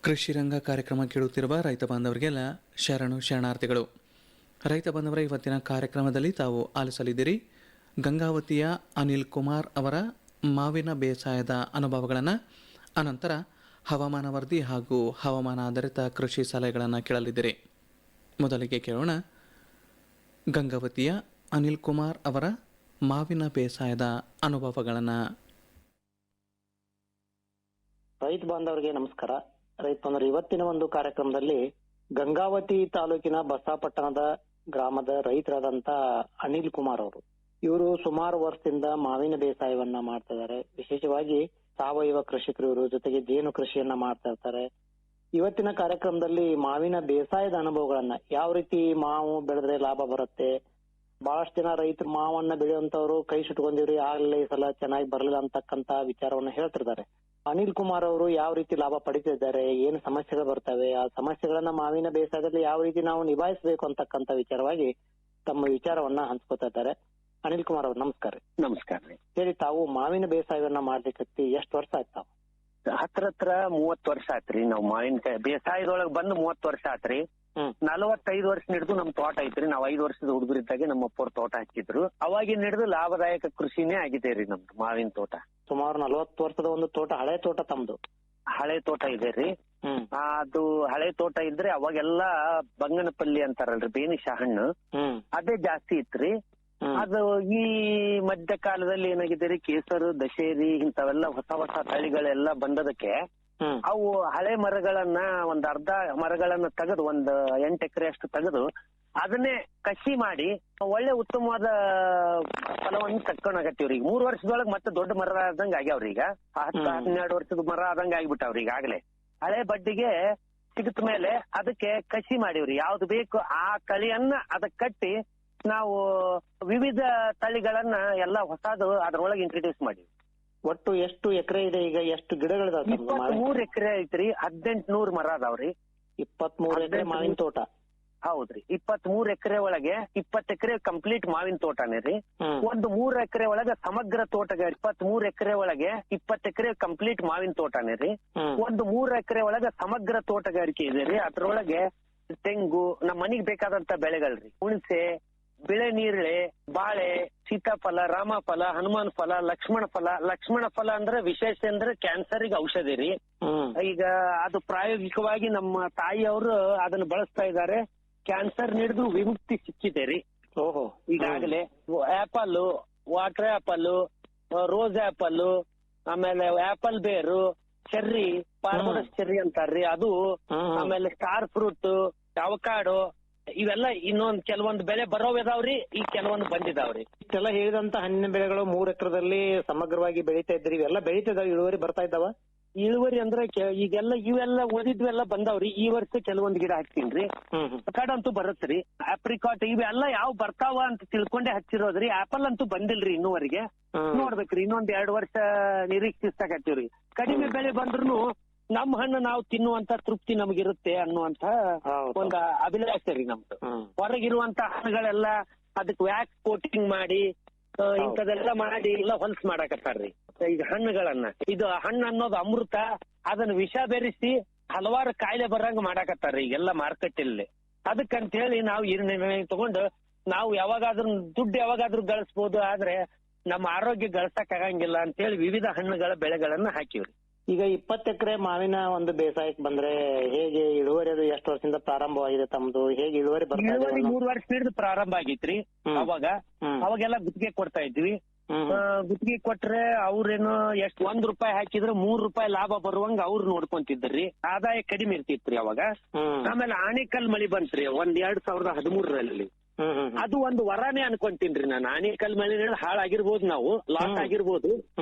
ಕೃಷಿ ರಂಗ ಕಾರ್ಯಕ್ರಮ ಕೇಳುತ್ತಿರುವ ರೈತ ಬಾಂಧವರಿಗೆಲ್ಲ ಶರಣಾರ್ಥಿಗಳು. ರೈತ ಬಾಂಧವರ ಇವತ್ತಿನ ಕಾರ್ಯಕ್ರಮದಲ್ಲಿ ತಾವು ಆಲಿಸಲಿದ್ದೀರಿ ಗಂಗಾವತಿಯ ಅನಿಲ್ ಕುಮಾರ್ ಅವರ ಮಾವಿನ ಬೇಸಾಯದ ಅನುಭವಗಳನ್ನು, ಅನಂತರ ಹವಾಮಾನ ವರದಿ ಹಾಗೂ ಹವಾಮಾನ ಆಧಾರಿತ ಕೃಷಿ ಸಲಹೆಗಳನ್ನು ಕೇಳಲಿದ್ದೀರಿ. ಮೊದಲಿಗೆ ಕೇಳೋಣ ಗಂಗಾವತಿಯ ಅನಿಲ್ ಕುಮಾರ್ ಅವರ ಮಾವಿನ ಬೇಸಾಯದ ಅನುಭವಗಳನ್ನು. ರೈತ ಬಾಂಧವರಿಗೆ ನಮಸ್ಕಾರ. ರೈತ ಬಾಂಧವರು, ಇವತ್ತಿನ ಒಂದು ಕಾರ್ಯಕ್ರಮದಲ್ಲಿ ಗಂಗಾವತಿ ತಾಲೂಕಿನ ಬಸಾಪಟ್ಟಣದ ಗ್ರಾಮದ ರೈತರಾದಂತ ಅನಿಲ್ ಕುಮಾರ್ ಅವರು, ಇವರು ಸುಮಾರು ವರ್ಷದಿಂದ ಮಾವಿನ ಬೇಸಾಯವನ್ನ ಮಾಡ್ತಾ ಇದ್ದಾರೆ. ವಿಶೇಷವಾಗಿ ಸಾವಯವ ಕೃಷಿಕರು, ಇವರು ಜೊತೆಗೆ ಜೇನು ಕೃಷಿಯನ್ನ ಮಾಡ್ತಾ ಇರ್ತಾರೆ. ಇವತ್ತಿನ ಕಾರ್ಯಕ್ರಮದಲ್ಲಿ ಮಾವಿನ ಬೇಸಾಯದ ಅನುಭವಗಳನ್ನ, ಯಾವ ರೀತಿ ಮಾವು ಬೆಳೆದ್ರೆ ಲಾಭ ಬರುತ್ತೆ, ಬಹಳಷ್ಟು ಜನ ರೈತರು ಮಾವನ್ನ ಬೆಳೆಯುವಂತವ್ರು ಕೈ ಸುಟ್ಕೊಂಡಿವ್ರಿ, ಆಗ್ಲೇ ಈ ಸಲ ಚೆನ್ನಾಗಿ ಬರಲಿಲ್ಲ ಅಂತಕ್ಕಂತ ವಿಚಾರವನ್ನ ಹೇಳ್ತಿರ್ತಾರೆ. ಅನಿಲ್ ಕುಮಾರ್ ಅವರು ಯಾವ ರೀತಿ ಲಾಭ ಪಡಿತಿದ್ದಾರೆ, ಏನು ಸಮಸ್ಯೆಗಳು ಬರ್ತವೆ, ಆ ಸಮಸ್ಯೆಗಳನ್ನ ಮಾವಿನ ಬೇಸಾಯದಲ್ಲಿ ಯಾವ ರೀತಿ ನಾವು ನಿಭಾಯಿಸಬೇಕು ಅಂತಕ್ಕಂತ ವಿಚಾರವಾಗಿ ತಮ್ಮ ವಿಚಾರವನ್ನ ಹಂಚ್ಕೋತಾ ಇದ್ದಾರೆ. ಅನಿಲ್ ಕುಮಾರ್ ಅವರು ನಮಸ್ಕಾರ. ನಮಸ್ಕಾರ ರೀ. ಹೇಳಿ, ತಾವು ಮಾವಿನ ಬೇಸಾಯವನ್ನ ಮಾಡ್ಲಿಕ್ಕೆ ಎಷ್ಟು ವರ್ಷ ಆಯ್ತಾವ? ಹತ್ರ 30 ವರ್ಷ ಆತ್ರಿ. ನಾವ್ ಮಾವಿನಕಾಯಿ ಬೇಸಾಯದೊಳಗ್ ಬಂದು 30 ವರ್ಷ ಆತ್ರಿ. 45 ವರ್ಷ ಹಿಡಿದು ನಮ್ ತೋಟ ಐತ್ರಿ. ನಾವ್ 5 ವರ್ಷದ ಹುಡುಗರಿದ್ದಾಗೆ ನಮ್ಮ ಅಪ್ಪವ್ರ ತೋಟ ಹಚ್ಚಿದ್ರು. ಅವಾಗಿನ ಹಿಡಿದು ಲಾಭದಾಯಕ ಕೃಷಿನೇ ಆಗಿದೆ ರೀ ನಮ್ದು ಮಾವಿನ ತೋಟ. ಸುಮಾರು 40 ವರ್ಷದ ಒಂದು ತೋಟ, ಹಳೆ ತೋಟ ತಮ್ದು? ಹಳೆ ತೋಟ ಇದೆ ರೀ. ಅದು ಹಳೆ ತೋಟ ಇದ್ರೆ ಅವಾಗೆಲ್ಲಾ ಬಂಗನಪಲ್ಲಿ ಅಂತಾರಲ್ರಿ, ಬೇನಿಶ ಹಣ್ಣು, ಅದೇ ಜಾಸ್ತಿ ಇತ್ರಿ. ಅದು ಈ ಮಧ್ಯ ಕಾಲದಲ್ಲಿ ಏನಾಗಿದೆ ರೀ, ಕೇಸರು, ದಶೇರಿ ಇಂಥವೆಲ್ಲ ಹೊಸ ತಳಿಗಳೆಲ್ಲ ಬಂದದಕ್ಕೆ ಅವು ಹಳೆ ಮರಗಳನ್ನ ಒಂದ್ ಅರ್ಧ ಮರಗಳನ್ನ ತೆಗೆದು, ಒಂದ್ 8 ಎಕರೆ ಅಷ್ಟು ತೆಗೆದು ಅದನ್ನೇ ಕಸಿ ಮಾಡಿ ಒಳ್ಳೆ ಉತ್ತಮವಾದ ಫಲವನ್ನು ತಕ್ಕೊಂಡಾಗತ್ತೀವ್ರಿ. ಈಗ 3 ವರ್ಷದೊಳಗೆ ಮತ್ತೆ ದೊಡ್ಡ ಮರ ಆದಂಗ ಆಗ್ಯಾವ್ರಿ. ಈಗ 10-12 ವರ್ಷದ ಮರ ಆದಂಗ ಆಗ್ಬಿಟ್ಟಾವ್ರಿ ಈಗಾಗಲೇ. ಹಳೆ ಬಡ್ಡಿಗೆ ಸಿಗತ್ ಮೇಲೆ ಅದಕ್ಕೆ ಕಸಿ ಮಾಡಿವ್ರಿ. ಯಾವ್ದು ಬೇಕು ಆ ಕಳಿಯನ್ನ ಅದಕ್ಕೆ ಕಟ್ಟಿ ನಾವು ವಿವಿಧ ತಳಿಗಳನ್ನ ಎಲ್ಲ ಹೊಸದು ಅದ್ರೊಳಗೆ ಇಂಟ್ರೊಡ್ಯೂಸ್ ಮಾಡಿವಿ. ಒಟ್ಟು ಎಷ್ಟು ಎಕರೆ ಇದೆ ಈಗ? ಎಷ್ಟು ಗಿಡಗಳಿದಾವೆ? 23 ಎಕರೆ ಐತ್ರಿ. 1800 ಮರ ಅದಾವ್ರಿ. 23 ಎಕರೆ ಮಾವಿನ ತೋಟ? ಹೌದ್ರಿ. 23 ಎಕರೆ ಒಳಗೆ 20 ಎಕರೆ ಕಂಪ್ಲೀಟ್ ಮಾವಿನ ತೋಟನೇ ರೀ. ಒಂದು 3 ಎಕರೆ ಒಳಗೆ ಸಮಗ್ರ ತೋಟಗಾರಿಕೆ. 23 ಎಕರೆ ಒಳಗೆ 20 ಎಕರೆ ಕಂಪ್ಲೀಟ್ ಮಾವಿನ ತೋಟನೇ ರೀ. ಒಂದು 3 ಎಕರೆ ಒಳಗೆ ಸಮಗ್ರ ತೋಟಗಾರಿಕೆ ಇದೆ ರೀ. ಅದ್ರೊಳಗೆ ತೆಂಗು, ನಮ್ಮ ಮನಿಗ್ ಬೇಕಾದಂತ ಬೆಳೆಗಳ್ರಿ, ಹುಣಸೆ, ಬಿಳೆ ನೀರಳೆ, ಬಾಳೆ, ಸೀತಾಫಲ, ರಾಮಫಲ, ಹನುಮಾನ್ ಫಲ, ಲಕ್ಷ್ಮಣ ಫಲ. ಲಕ್ಷ್ಮಣ ಫಲ ಅಂದ್ರೆ ವಿಶೇಷ ಅಂದ್ರೆ ಕ್ಯಾನ್ಸರ್ಗೆ ಔಷಧಿ ರೀ. ಈಗ ಅದು ಪ್ರಾಯೋಗಿಕವಾಗಿ ನಮ್ಮ ತಾಯಿಯವರು ಅದನ್ನ ಬಳಸ್ತಾ ಇದ್ದಾರೆ. ಕ್ಯಾನ್ಸರ್ ಹಿಡಿದು ವಿಮುಕ್ತಿ ಸಿಕ್ಕಿದೆ ರೀ. ಓಹೋ. ಈಗಾಗಲೇ apple, water apple, rose apple, ಆಮೇಲೆ ಆಪಲ್ ಬೇರು, ಚೆರ್ರಿ, ಪಾರ್ಮೋನಸ್ ಚೆರ್ರಿ ಅಂತಾರ್ರಿ ಅದು, ಆಮೇಲೆ ಸ್ಟಾರ್ ಫ್ರೂಟ್, ಅವಕಾಡೋ, ಇವೆಲ್ಲ ಇನ್ನೊಂದ್ ಕೆಲವೊಂದು ಬೆಳೆ ಬರೋವಿದಾವ್ರಿ. ಈ ಕೆಲವೊಂದು ಬಂದಿದಾವ್ರಿ. ಇಷ್ಟೆಲ್ಲ ಹೇಳಿದಂತ ಹಣ್ಣಿನ ಬೆಳೆಗಳು 3 ಎಕರೆದಲ್ಲಿ ಸಮಗ್ರವಾಗಿ ಬೆಳೀತಾ ಇದ್ರಿ. ಇವೆಲ್ಲ ಬೆಳೀತಾ ಇದಾವ, ಇಳುವರಿ ಬರ್ತಾ ಇದ್ದಾವ? ಇಳುವರಿ ಅಂದ್ರೆ ಈಗೆಲ್ಲ ಇವೆಲ್ಲ ಉಳಿದಿದ್ವೆಲ್ಲ ಬಂದಾವ್ರಿ. ಈ ವರ್ಷ ಕೆಲವೊಂದ್ ಗಿಡ ಹಾಕ್ತೀನ್ರಿ. ಅವಕಾಡೋ ಅಂತೂ ಬರುತ್ತ್ರಿ. ಆಪ್ರಿಕಾಟ್ ಇವೆಲ್ಲ ಯಾವ ಬರ್ತಾವ ಅಂತ ತಿಳ್ಕೊಂಡೆ ಹಚ್ಚಿರೋದ್ರಿ. ಆಪಲ್ ಅಂತೂ ಬಂದಿಲ್ರಿ ಇನ್ನೂವರೆಗೆ. ನೋಡ್ಬೇಕ್ರಿ, ಇನ್ನೊಂದ್ 2 ವರ್ಷ ನಿರೀಕ್ಷಿಸ್ತಾಕತ್ತೀವ್ರಿ. ಕಡಿಮೆ ಬೆಳೆ ಬಂದ್ರು ನಮ್ ಹಣ್ಣು ನಾವು ತಿನ್ನುವಂತ ತೃಪ್ತಿ ನಮಗಿರುತ್ತೆ ಅನ್ನುವಂತ ಒಂದ್ ಅಭಿಲಾಷೆ ರೀ ನಮ್ದು. ಹೊರಗಿರುವಂತ ಹಣ್ಣುಗಳೆಲ್ಲ ಅದಕ್ಕೆ ವ್ಯಾಕ್ಸ್ ಕೋಟಿಂಗ್ ಮಾಡಿ ಇಂಥದೆಲ್ಲ ಮಾಡಿ ಎಲ್ಲ ಹೊಲ್ಸ್ ಮಾಡಾಕತ್ತಾರ್ರಿ. ಈಗ ಹಣ್ಣುಗಳನ್ನ, ಇದು ಹಣ್ಣು ಅನ್ನೋದು ಅಮೃತ, ಅದನ್ನ ವಿಷ ಬೆರೆಸಿ ಹಲವಾರು ಕಾಯಿಲೆ ಬರಂಗ ಮಾಡಾಕತ್ತಾರ್ರಿ ಈಗೆಲ್ಲ ಮಾರ್ಕೆಟಲ್ಲಿ. ಅದಕ್ಕಂತ ಹೇಳಿ ನಾವು ಈ ನಿರ್ಣಯ ತಗೊಂಡು ನಾವು ದುಡ್ಡು ಯಾವಾಗಾದ್ರೂ ಗಳಿಸಬಹುದು, ಆದ್ರೆ ನಮ್ಮ ಆರೋಗ್ಯ ಗಳಿಸಕ್ ಆಗಂಗಿಲ್ಲ ಅಂತ ಹೇಳಿ ವಿವಿಧ ಹಣ್ಣುಗಳ ಬೆಳೆಗಳನ್ನ ಹಾಕಿವ್ರಿ. ಈಗ 20 ಎಕರೆ ಮಾವಿನ ಒಂದು ಬೇಸಾಯಕ್ಕೆ ಬಂದ್ರೆ ಹೇಗೆ ಇಳುವರಿ? ಅದು ಎಷ್ಟು ವರ್ಷದಿಂದ ಪ್ರಾರಂಭವಾಗಿದೆ ತಮ್ದು? ಹೇಗೆ ಇಳುವರಿ ಬರ್ತಾ ಇದೆ? 3 ವರ್ಷ ಹಿಡಿದು ಪ್ರಾರಂಭ ಆಗಿತ್ರಿ. ಅವಾಗೆಲ್ಲ ಗುತ್ತಿಗೆ ಕೊಡ್ತಾ ಇದ್ವಿ. ಗುತ್ತಿಗೆ ಕೊಟ್ರೆ ಅವ್ರೇನು ಎಷ್ಟು ₹1 ಹಾಕಿದ್ರೆ ₹3 ಲಾಭ ಬರುವಂಗ ಅವ್ರು ನೋಡ್ಕೊಂತಿದ್ರಿ. ಆದಾಯ ಕಡಿಮೆ ಇರ್ತಿತ್ರಿ ಅವಾಗ. ಆಮೇಲೆ ಆಣಿಕಲ್ ಮಳಿ ಬಂತ್ರಿ 2013ರಲ್ಲಿ. ಅದು ಒಂದು ವರಾನೇ ಅನ್ಕೊಂತೀನ್ರಿ ನಾನು. ಆಣಿಕಲ್ ಮಳಿ ಹಾಳಾಗಿರ್ಬೋದು, ನಾವು ಲಾಸ್ ಆಗಿರ್ಬೋದು,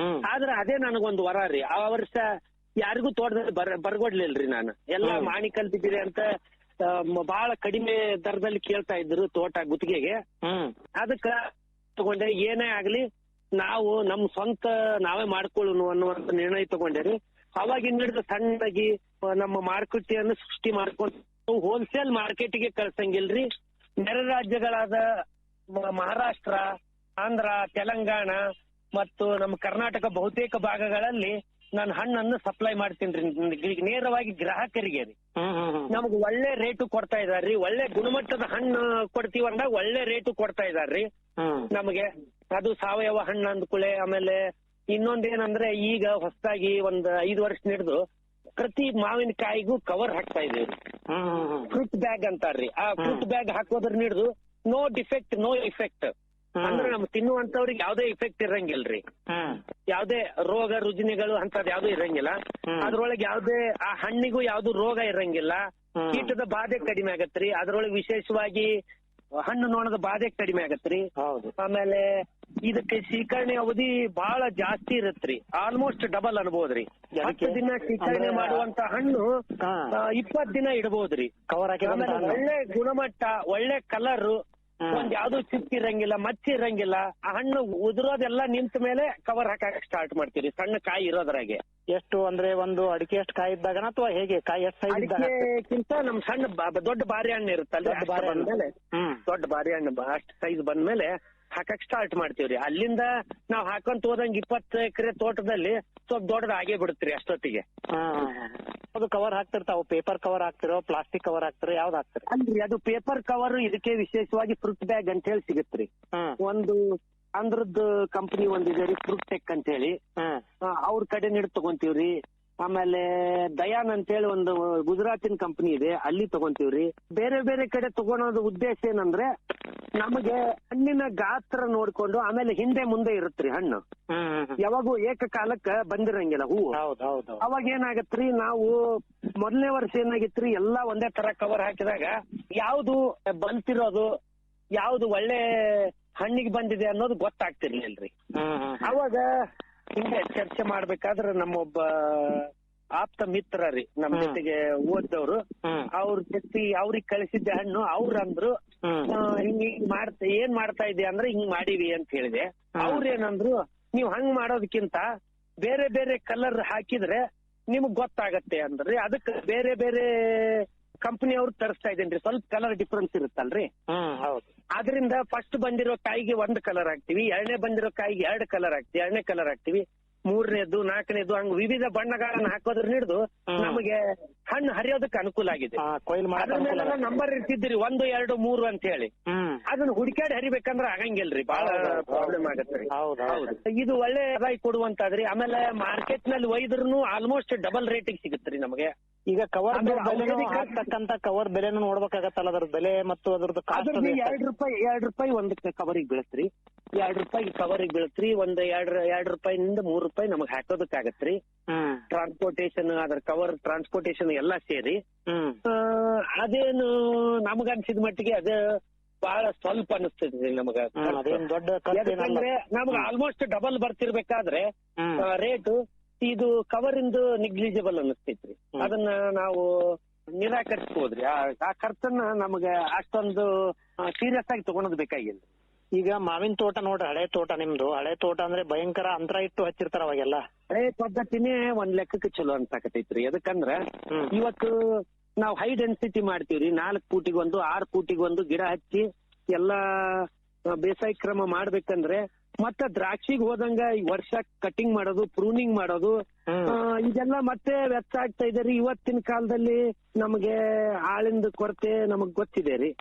ಆದ್ರೆ ಅದೇ ನನಗೊಂದು ವರ ರೀ. ಆ ವರ್ಷ ಯಾರಿಗೂ ತೋಟದಲ್ಲಿ ಬರ್ಗೊಡ್ಲಿಲ್ರಿ ನಾನು. ಎಲ್ಲ ಆಣಿಕಲ್ ಬಿದ್ದಿರಿ ಅಂತ ಬಹಳ ಕಡಿಮೆ ದರದಲ್ಲಿ ಕೇಳ್ತಾ ಇದ್ರು ತೋಟ ಗುತ್ತಿಗೆಗೆ. ಅದಕ್ಕ ತಗೊಂಡೆ, ಏನೇ ಆಗ್ಲಿ ನಾವು ನಮ್ ಸ್ವಂತ ನಾವೇ ಮಾಡ್ಕೊಳ್ಳೋಣ ಅನ್ನುವಂತ ನಿರ್ಣಯ ತಗೊಂಡೇರಿ. ಅವಾಗಿನ ಹಿಡಿದು ಸಣ್ಣದಾಗಿ ನಮ್ಮ ಮಾರುಕಟ್ಟೆಯನ್ನು ಸೃಷ್ಟಿ ಮಾಡ್ಕೊಂಡು ಹೋಲ್ಸೇಲ್ ಮಾರ್ಕೆಟ್ಗೆ ಕಳ್ಸಂಗಿಲ್ರಿ. ನೆರೆ ರಾಜ್ಯಗಳಾದ ಮಹಾರಾಷ್ಟ್ರ, ಆಂಧ್ರ, ತೆಲಂಗಾಣ ಮತ್ತು ನಮ್ಮ ಕರ್ನಾಟಕ ಬಹುತೇಕ ಭಾಗಗಳಲ್ಲಿ ನಾನು ಹಣ್ಣನ್ನು ಸಪ್ಲೈ ಮಾಡ್ತೀನಿ ನೇರವಾಗಿ ಗ್ರಾಹಕರಿಗೆ ರೀ. ನಮ್ಗೆ ಒಳ್ಳೆ ರೇಟು ಕೊಡ್ತಾ ಇದಾರ್ರಿ, ಒಳ್ಳೆ ಗುಣಮಟ್ಟದ ಹಣ್ಣು ಕೊಡ್ತೀವಿ ಅಂದಾಗ ಒಳ್ಳೆ ರೇಟು ಕೊಡ್ತಾ ಇದಾರ್ರಿ ನಮಗೆ. ಅದು ಸಾವಯವ ಹಣ್ಣು ಅಂದ್ಕೂಳೆ. ಆಮೇಲೆ ಇನ್ನೊಂದೇನಂದ್ರೆ ಈಗ ಹೊಸದಾಗಿ ಒಂದ್ 5 ವರ್ಷ ಹಿಡಿದು ಪ್ರತಿ ಮಾವಿನಕಾಯಿಗೂ ಕವರ್ ಹಾಕ್ತಾ ಇದೀವಿ, ಫ್ರೂಟ್ ಬ್ಯಾಗ್ ಅಂತಾರ್ರಿ. ಆ ಫ್ರೂಟ್ ಬ್ಯಾಗ್ ಹಾಕೋದ್ರ ಹಿಡಿದು ನೋ ಡಿಫೆಕ್ಟ್ ನೋ ಇಫೆಕ್ಟ್ ಅಂದ್ರೆ ನಮ್ ತಿನ್ನುವಂತವ್ರಿಗೆ ಯಾವ್ದೇ ಇಫೆಕ್ಟ್ ಇರಂಗಿಲ್ರಿ, ಯಾವ್ದೇ ರೋಗ ರುಜಿನಗಳು ಅಂತದ್ ಯಾವ್ದು ಇರಂಗಿಲ್ಲ. ಅದ್ರೊಳಗೆ ಯಾವ್ದೇ ಆ ಹಣ್ಣಿಗೂ ಯಾವ್ದು ರೋಗ ಇರಂಗಿಲ್ಲ, ಕೀಟದ ಬಾಧೆ ಕಡಿಮೆ ಆಗತ್ರಿ. ಅದ್ರೊಳಗೆ ವಿಶೇಷವಾಗಿ ಹಣ್ಣು ನೋಣದ ಬಾಧೆ ಕಡಿಮೆ ಆಗತ್ರಿ. ಆಮೇಲೆ ಇದಕ್ಕೆ ಶೇಖರಣೆ ಅವಧಿ ಬಹಳ ಜಾಸ್ತಿ ಇರತ್ರಿ, ಆಲ್ಮೋಸ್ಟ್ ಡಬಲ್ ಅನ್ಬೋದ್ರಿ. 10 ದಿನ ಶೇಖರಣೆ ಮಾಡುವಂತ ಹಣ್ಣು 20 ದಿನ ಇಡಬಹುದ್ರಿ. ಆಮೇಲೆ ಒಳ್ಳೆ ಗುಣಮಟ್ಟ, ಒಳ್ಳೆ ಕಲರ್, ಒಂದ್ ಯಾವ್ದು ಚಿಪ್ ಇರಂಗಿಲ್ಲ, ಮಚ್ಚಿ ಇರಂಗಿಲ್ಲ. ಆ ಹಣ್ಣು ಉದುರೋದೆಲ್ಲ ನಿಂತ ಮೇಲೆ ಕವರ್ ಹಾಕಕ್ ಸ್ಟಾರ್ಟ್ ಮಾಡ್ತೀರಿ ಸಣ್ಣ ಕಾಯಿ ಇರೋದ್ರಾಗೆ. ಎಷ್ಟು ಅಂದ್ರೆ ಒಂದು ಅಡಿಕೆ ಎಷ್ಟು ಕಾಯಿ ಇದ್ದಾಗನ ಅಥವಾ ಹೇಗೆ ಕಾಯಿ ಎಷ್ಟು ಸೈಜ್ ಇದ್ದಾಗ? ಅಡಿಕೆಕ್ಕಿಂತ ನಮ್ ಸಣ್ಣ ದೊಡ್ಡ ಬಾರಿ ಹಣ್ಣು ಇರುತ್ತಲ್ಲ, ದೊಡ್ಡ ಬಾರಿ ಹಣ್ಣು ಅಷ್ಟು ಸೈಜ್ ಬಂದ್ಮೇಲೆ ಹಾಕಕ್ ಸ್ಟಾರ್ಟ್ ಮಾಡ್ತೀವ್ರಿ. ಅಲ್ಲಿಂದ ನಾವ್ ಹಾಕೊಂತ ಹೋದಂಗ್ 20 ಎಕರೆ ತೋಟದಲ್ಲಿ ಸ್ವಲ್ಪ ದೊಡ್ಡದ ಆಗೇ ಬಿಡುತ್ರಿ ಅಷ್ಟೊತ್ತಿಗೆ. ಅದು ಕವರ್ ಹಾಕ್ತಿರ್ತಾವ, ಪೇಪರ್ ಕವರ್ ಹಾಕ್ತಿರೋ ಪ್ಲಾಸ್ಟಿಕ್ ಕವರ್ ಹಾಕ್ತಿರೋ ಯಾವ್ದು ಹಾಕ್ತಿರಿ? ಅಲ್ರಿ, ಅದು ಪೇಪರ್ ಕವರ್ ಇದಕ್ಕೆ ವಿಶೇಷವಾಗಿ ಫ್ರೂಟ್ ಬ್ಯಾಗ್ ಅಂತ ಹೇಳಿ ಸಿಗತ್ರಿ. ಒಂದು ಆಂಧ್ರದ್ ಕಂಪನಿ ಒಂದಿದೆ ರೀ, ಫ್ರೂಟ್ ಟೆಕ್ ಅಂತ ಹೇಳಿ, ಅವ್ರ ಕಡೆ ಹಿಡಿದು ತಗೊಂತೀವ್ರಿ. ಆಮೇಲೆ ದಯಾನ್ ಅಂತ ಹೇಳಿ ಒಂದು ಗುಜರಾತಿನ ಕಂಪನಿ ಇದೆ, ಅಲ್ಲಿ ತಗೊಂತೀವ್ರಿ. ಬೇರೆ ಬೇರೆ ಕಡೆ ತಗೊಳೋದು ಉದ್ದೇಶ ಏನಂದ್ರೆ ನಮಗೆ ಹಣ್ಣಿನ ಗಾತ್ರ ನೋಡ್ಕೊಂಡು ಆಮೇಲೆ ಹಿಂದೆ ಮುಂದೆ ಇರುತ್ರಿ ಹಣ್ಣು, ಯಾವಾಗೂ ಏಕಕಾಲಕ್ಕ ಬಂದಿರಂಗಿಲ್ಲ ಹೂವು. ಅವಾಗ ಏನಾಗತ್ರಿ, ನಾವು ಮೊದಲನೇ ವರ್ಷ ಏನಾಗಿತ್ರಿ, ಎಲ್ಲಾ ಒಂದೇ ತರ ಕವರ್ ಹಾಕಿದಾಗ ಯಾವ್ದು ಬಂತಿರೋದು ಯಾವ್ದು ಒಳ್ಳೆ ಹಣ್ಣಿಗೆ ಬಂದಿದೆ ಅನ್ನೋದು ಗೊತ್ತಾಗ್ತಿರ್ಲಿಲ್ರಿ. ಅವಾಗ ಹಿಂಗೆ ಚರ್ಚೆ ಮಾಡ್ಬೇಕಾದ್ರೆ ನಮ್ಮೊಬ್ಬ ಆಪ್ತ ಮಿತ್ರ ರೀ, ನಮ್ ಜೊತೆಗೆ ಓದ್ದವ್ರು, ಅವ್ರ ಜೊತೆ ಅವ್ರಿಗೆ ಕಳಿಸಿದ್ದೆ ಹಣ್ಣು. ಅವ್ರ ಅಂದ್ರು ಹಿಂಗ್ ಏನ್ ಮಾಡ್ತಾ ಇದ್ದೆ ಅಂದ್ರೆ ಹಿಂಗ್ ಮಾಡೀವಿ ಅಂತ ಹೇಳಿದೆ. ಅವ್ರೇನಂದ್ರು, ನೀವ್ ಹಂಗ್ ಮಾಡೋದಕ್ಕಿಂತ ಬೇರೆ ಬೇರೆ ಕಲರ್ ಹಾಕಿದ್ರೆ ನಿಮಗ್ ಗೊತ್ತಾಗತ್ತೆ ಅಂದ್ರಿ. ಅದಕ್ಕೆ ಬೇರೆ ಬೇರೆ ಕಂಪನಿ ಅವ್ರು ತರಿಸ್ತಾ ಇದೇನ್ರಿ, ಸ್ವಲ್ಪ ಕಲರ್ ಡಿಫ್ರೆನ್ಸ್ ಇರುತ್ತಲ್ರಿ. ಆದ್ರಿಂದ ಫಸ್ಟ್ ಬಂದಿರೋ ಕಾಯಿಗೆ 1 ಕಲರ್ ಹಾಕ್ತಿವಿ, ಎರಡನೇ ಬಂದಿರೋ ಕಾಯಿಗೆ 2 ಕಲರ್ ಹಾಕ್ತಿವಿ, 2ನೇ ಕಲರ್ ಹಾಕ್ತಿವಿ, 3ನೇದು 4ನೇದು ಹಂಗ ವಿವಿಧ ಬಣ್ಣಗಳನ್ನ ಹಾಕೋದ್ರ ಹಿಡಿದು ನಮಗೆ ಹಣ್ಣು ಹರಿಯೋದಕ್ಕೆ ಅನುಕೂಲ ಆಗಿದೆ. ನಂಬರ್ ಇರ್ತಿದ್ರಿ 1, 2, 3 ಅಂತ ಹೇಳಿ, ಅದನ್ನ ಹುಡುಕಾಡಿ ಹರಿಬೇಕಂದ್ರೆ ಆಗಂಗಿಲ್ರಿ, ಬಹಳ ಪ್ರಾಬ್ಲಮ್ ಆಗತ್ರಿ. ಇದು ಒಳ್ಳೆ ಆದಾಯ ಕೊಡುವಂತಾದ್ರಿ. ಆಮೇಲೆ ಮಾರ್ಕೆಟ್ ನಲ್ಲಿ ಒಯ್ದ್ರೂ ಆಲ್ಮೋಸ್ಟ್ ಡಬಲ್ ರೇಟಿಗೆ ಸಿಗುತ್ರಿ ನಮಗೆ. ಈಗ ಕವರ್ ಹಾಕ್ತಕ್ಕಂತ ಕವರ್ ಬೆಲೆನೂ ನೋಡ್ಬೇಕಾಗತ್ತಲ್ಲ, ಅದ್ರ ಬೆಲೆ ಮತ್ತು ಅದ್ರದ್ದು $2 ಒಂದಕ್ಕೆ ಕವರಿಗೆ ಬೀಳತ್ರಿ. $2 ಕವರಿಗೆ ಬೀಳತ್ರಿ. ಒಂದ್ $2 3 ನಮಗ್ ಹಾಕೋದಕ್ಕಾಗತ್ರಿ. ಟ್ರಾನ್ಸ್ಪೋರ್ಟೇಶನ್, ಅದ್ರ ಕವರ್ ಟ್ರಾನ್ಸ್ಪೋರ್ಟೇಶನ್ ಎಲ್ಲಾ ಸೇರಿ ಅದೇನು ನಮಗನ್ಸಿದ ಮಟ್ಟಿಗೆ ಅದು ಬಹಳ ಸ್ವಲ್ಪ ಅನಿಸ್ತದ್ರಿ ನಮಗ. ಯಾಕಂದ್ರೆ ನಮ್ಗೆ ಆಲ್ಮೋಸ್ಟ್ ಡಬಲ್ ಬರ್ತಿರ್ಬೇಕಾದ್ರೆ ರೇಟು ಇದು ಕವರ್ ಇಂದು ನಿಗ್ಲಿಜಿಬಲ್ ಅನ್ನಿಸ್ತೈತ್ರಿ. ಅದನ್ನ ನಾವು ನಿರಾಕರಿಸಬಹುದ್ರಿ. ಆ ಖರ್ಚನ್ನ ನಮ್ಗೆ ಅಷ್ಟೊಂದು ಸೀರಿಯಸ್ ಆಗಿ ತಗೊಳೋದ್ ಬೇಕಾಗಿಲ್ಲ. ಈಗ ಮಾವಿನ ತೋಟ ನೋಡ್ರಿ, ಹಳೆ ತೋಟ ನಿಮ್ದು. ಹಳೆ ತೋಟ ಅಂದ್ರೆ ಭಯಂಕರ ಅಂತರ ಇಟ್ಟು ಹಚ್ಚಿರ್ತಾರ ಅವಾಗೆಲ್ಲ. ಹಳೆ ಪದ್ಧತಿನೇ ಒಂದ್ ಲೆಕ್ಕಕ್ಕೆ ಚಲೋ ಅನ್ಸಾಕತೈತ್ರಿ. ಯಾಕಂದ್ರ ಇವತ್ತು ನಾವ್ ಹೈ ಡೆನ್ಸಿಟಿ ಮಾಡ್ತೀವ್ರಿ, 4 ಫೂಟಿಗೊಂದು 6 ಫೂಟಿಗೊಂದು ಗಿಡ ಹಚ್ಚಿ ಎಲ್ಲಾ ಬೇಸಾಯ ಕ್ರಮ ಮಾಡ್ಬೇಕಂದ್ರೆ ಮತ್ತೆ ದ್ರಾಕ್ಷಿಗೆ ಹೋದಂಗ ಈ ವರ್ಷ ಕಟಿಂಗ್ ಮಾಡೋದು, ಪ್ರೂನಿಂಗ್ ಮಾಡೋದು, ಇದೆಲ್ಲ ಮತ್ತೆ ವೆಚ್ಚ ಆಗ್ತಾ ಇದೆ ರೀ. ಇವತ್ತಿನ ಕಾಲದಲ್ಲಿ ನಮಗೆ ಆಳಿಂದ ಕೊರತೆ ನಮಗ್ ಗೊತ್ತಿದೆ ರೀ.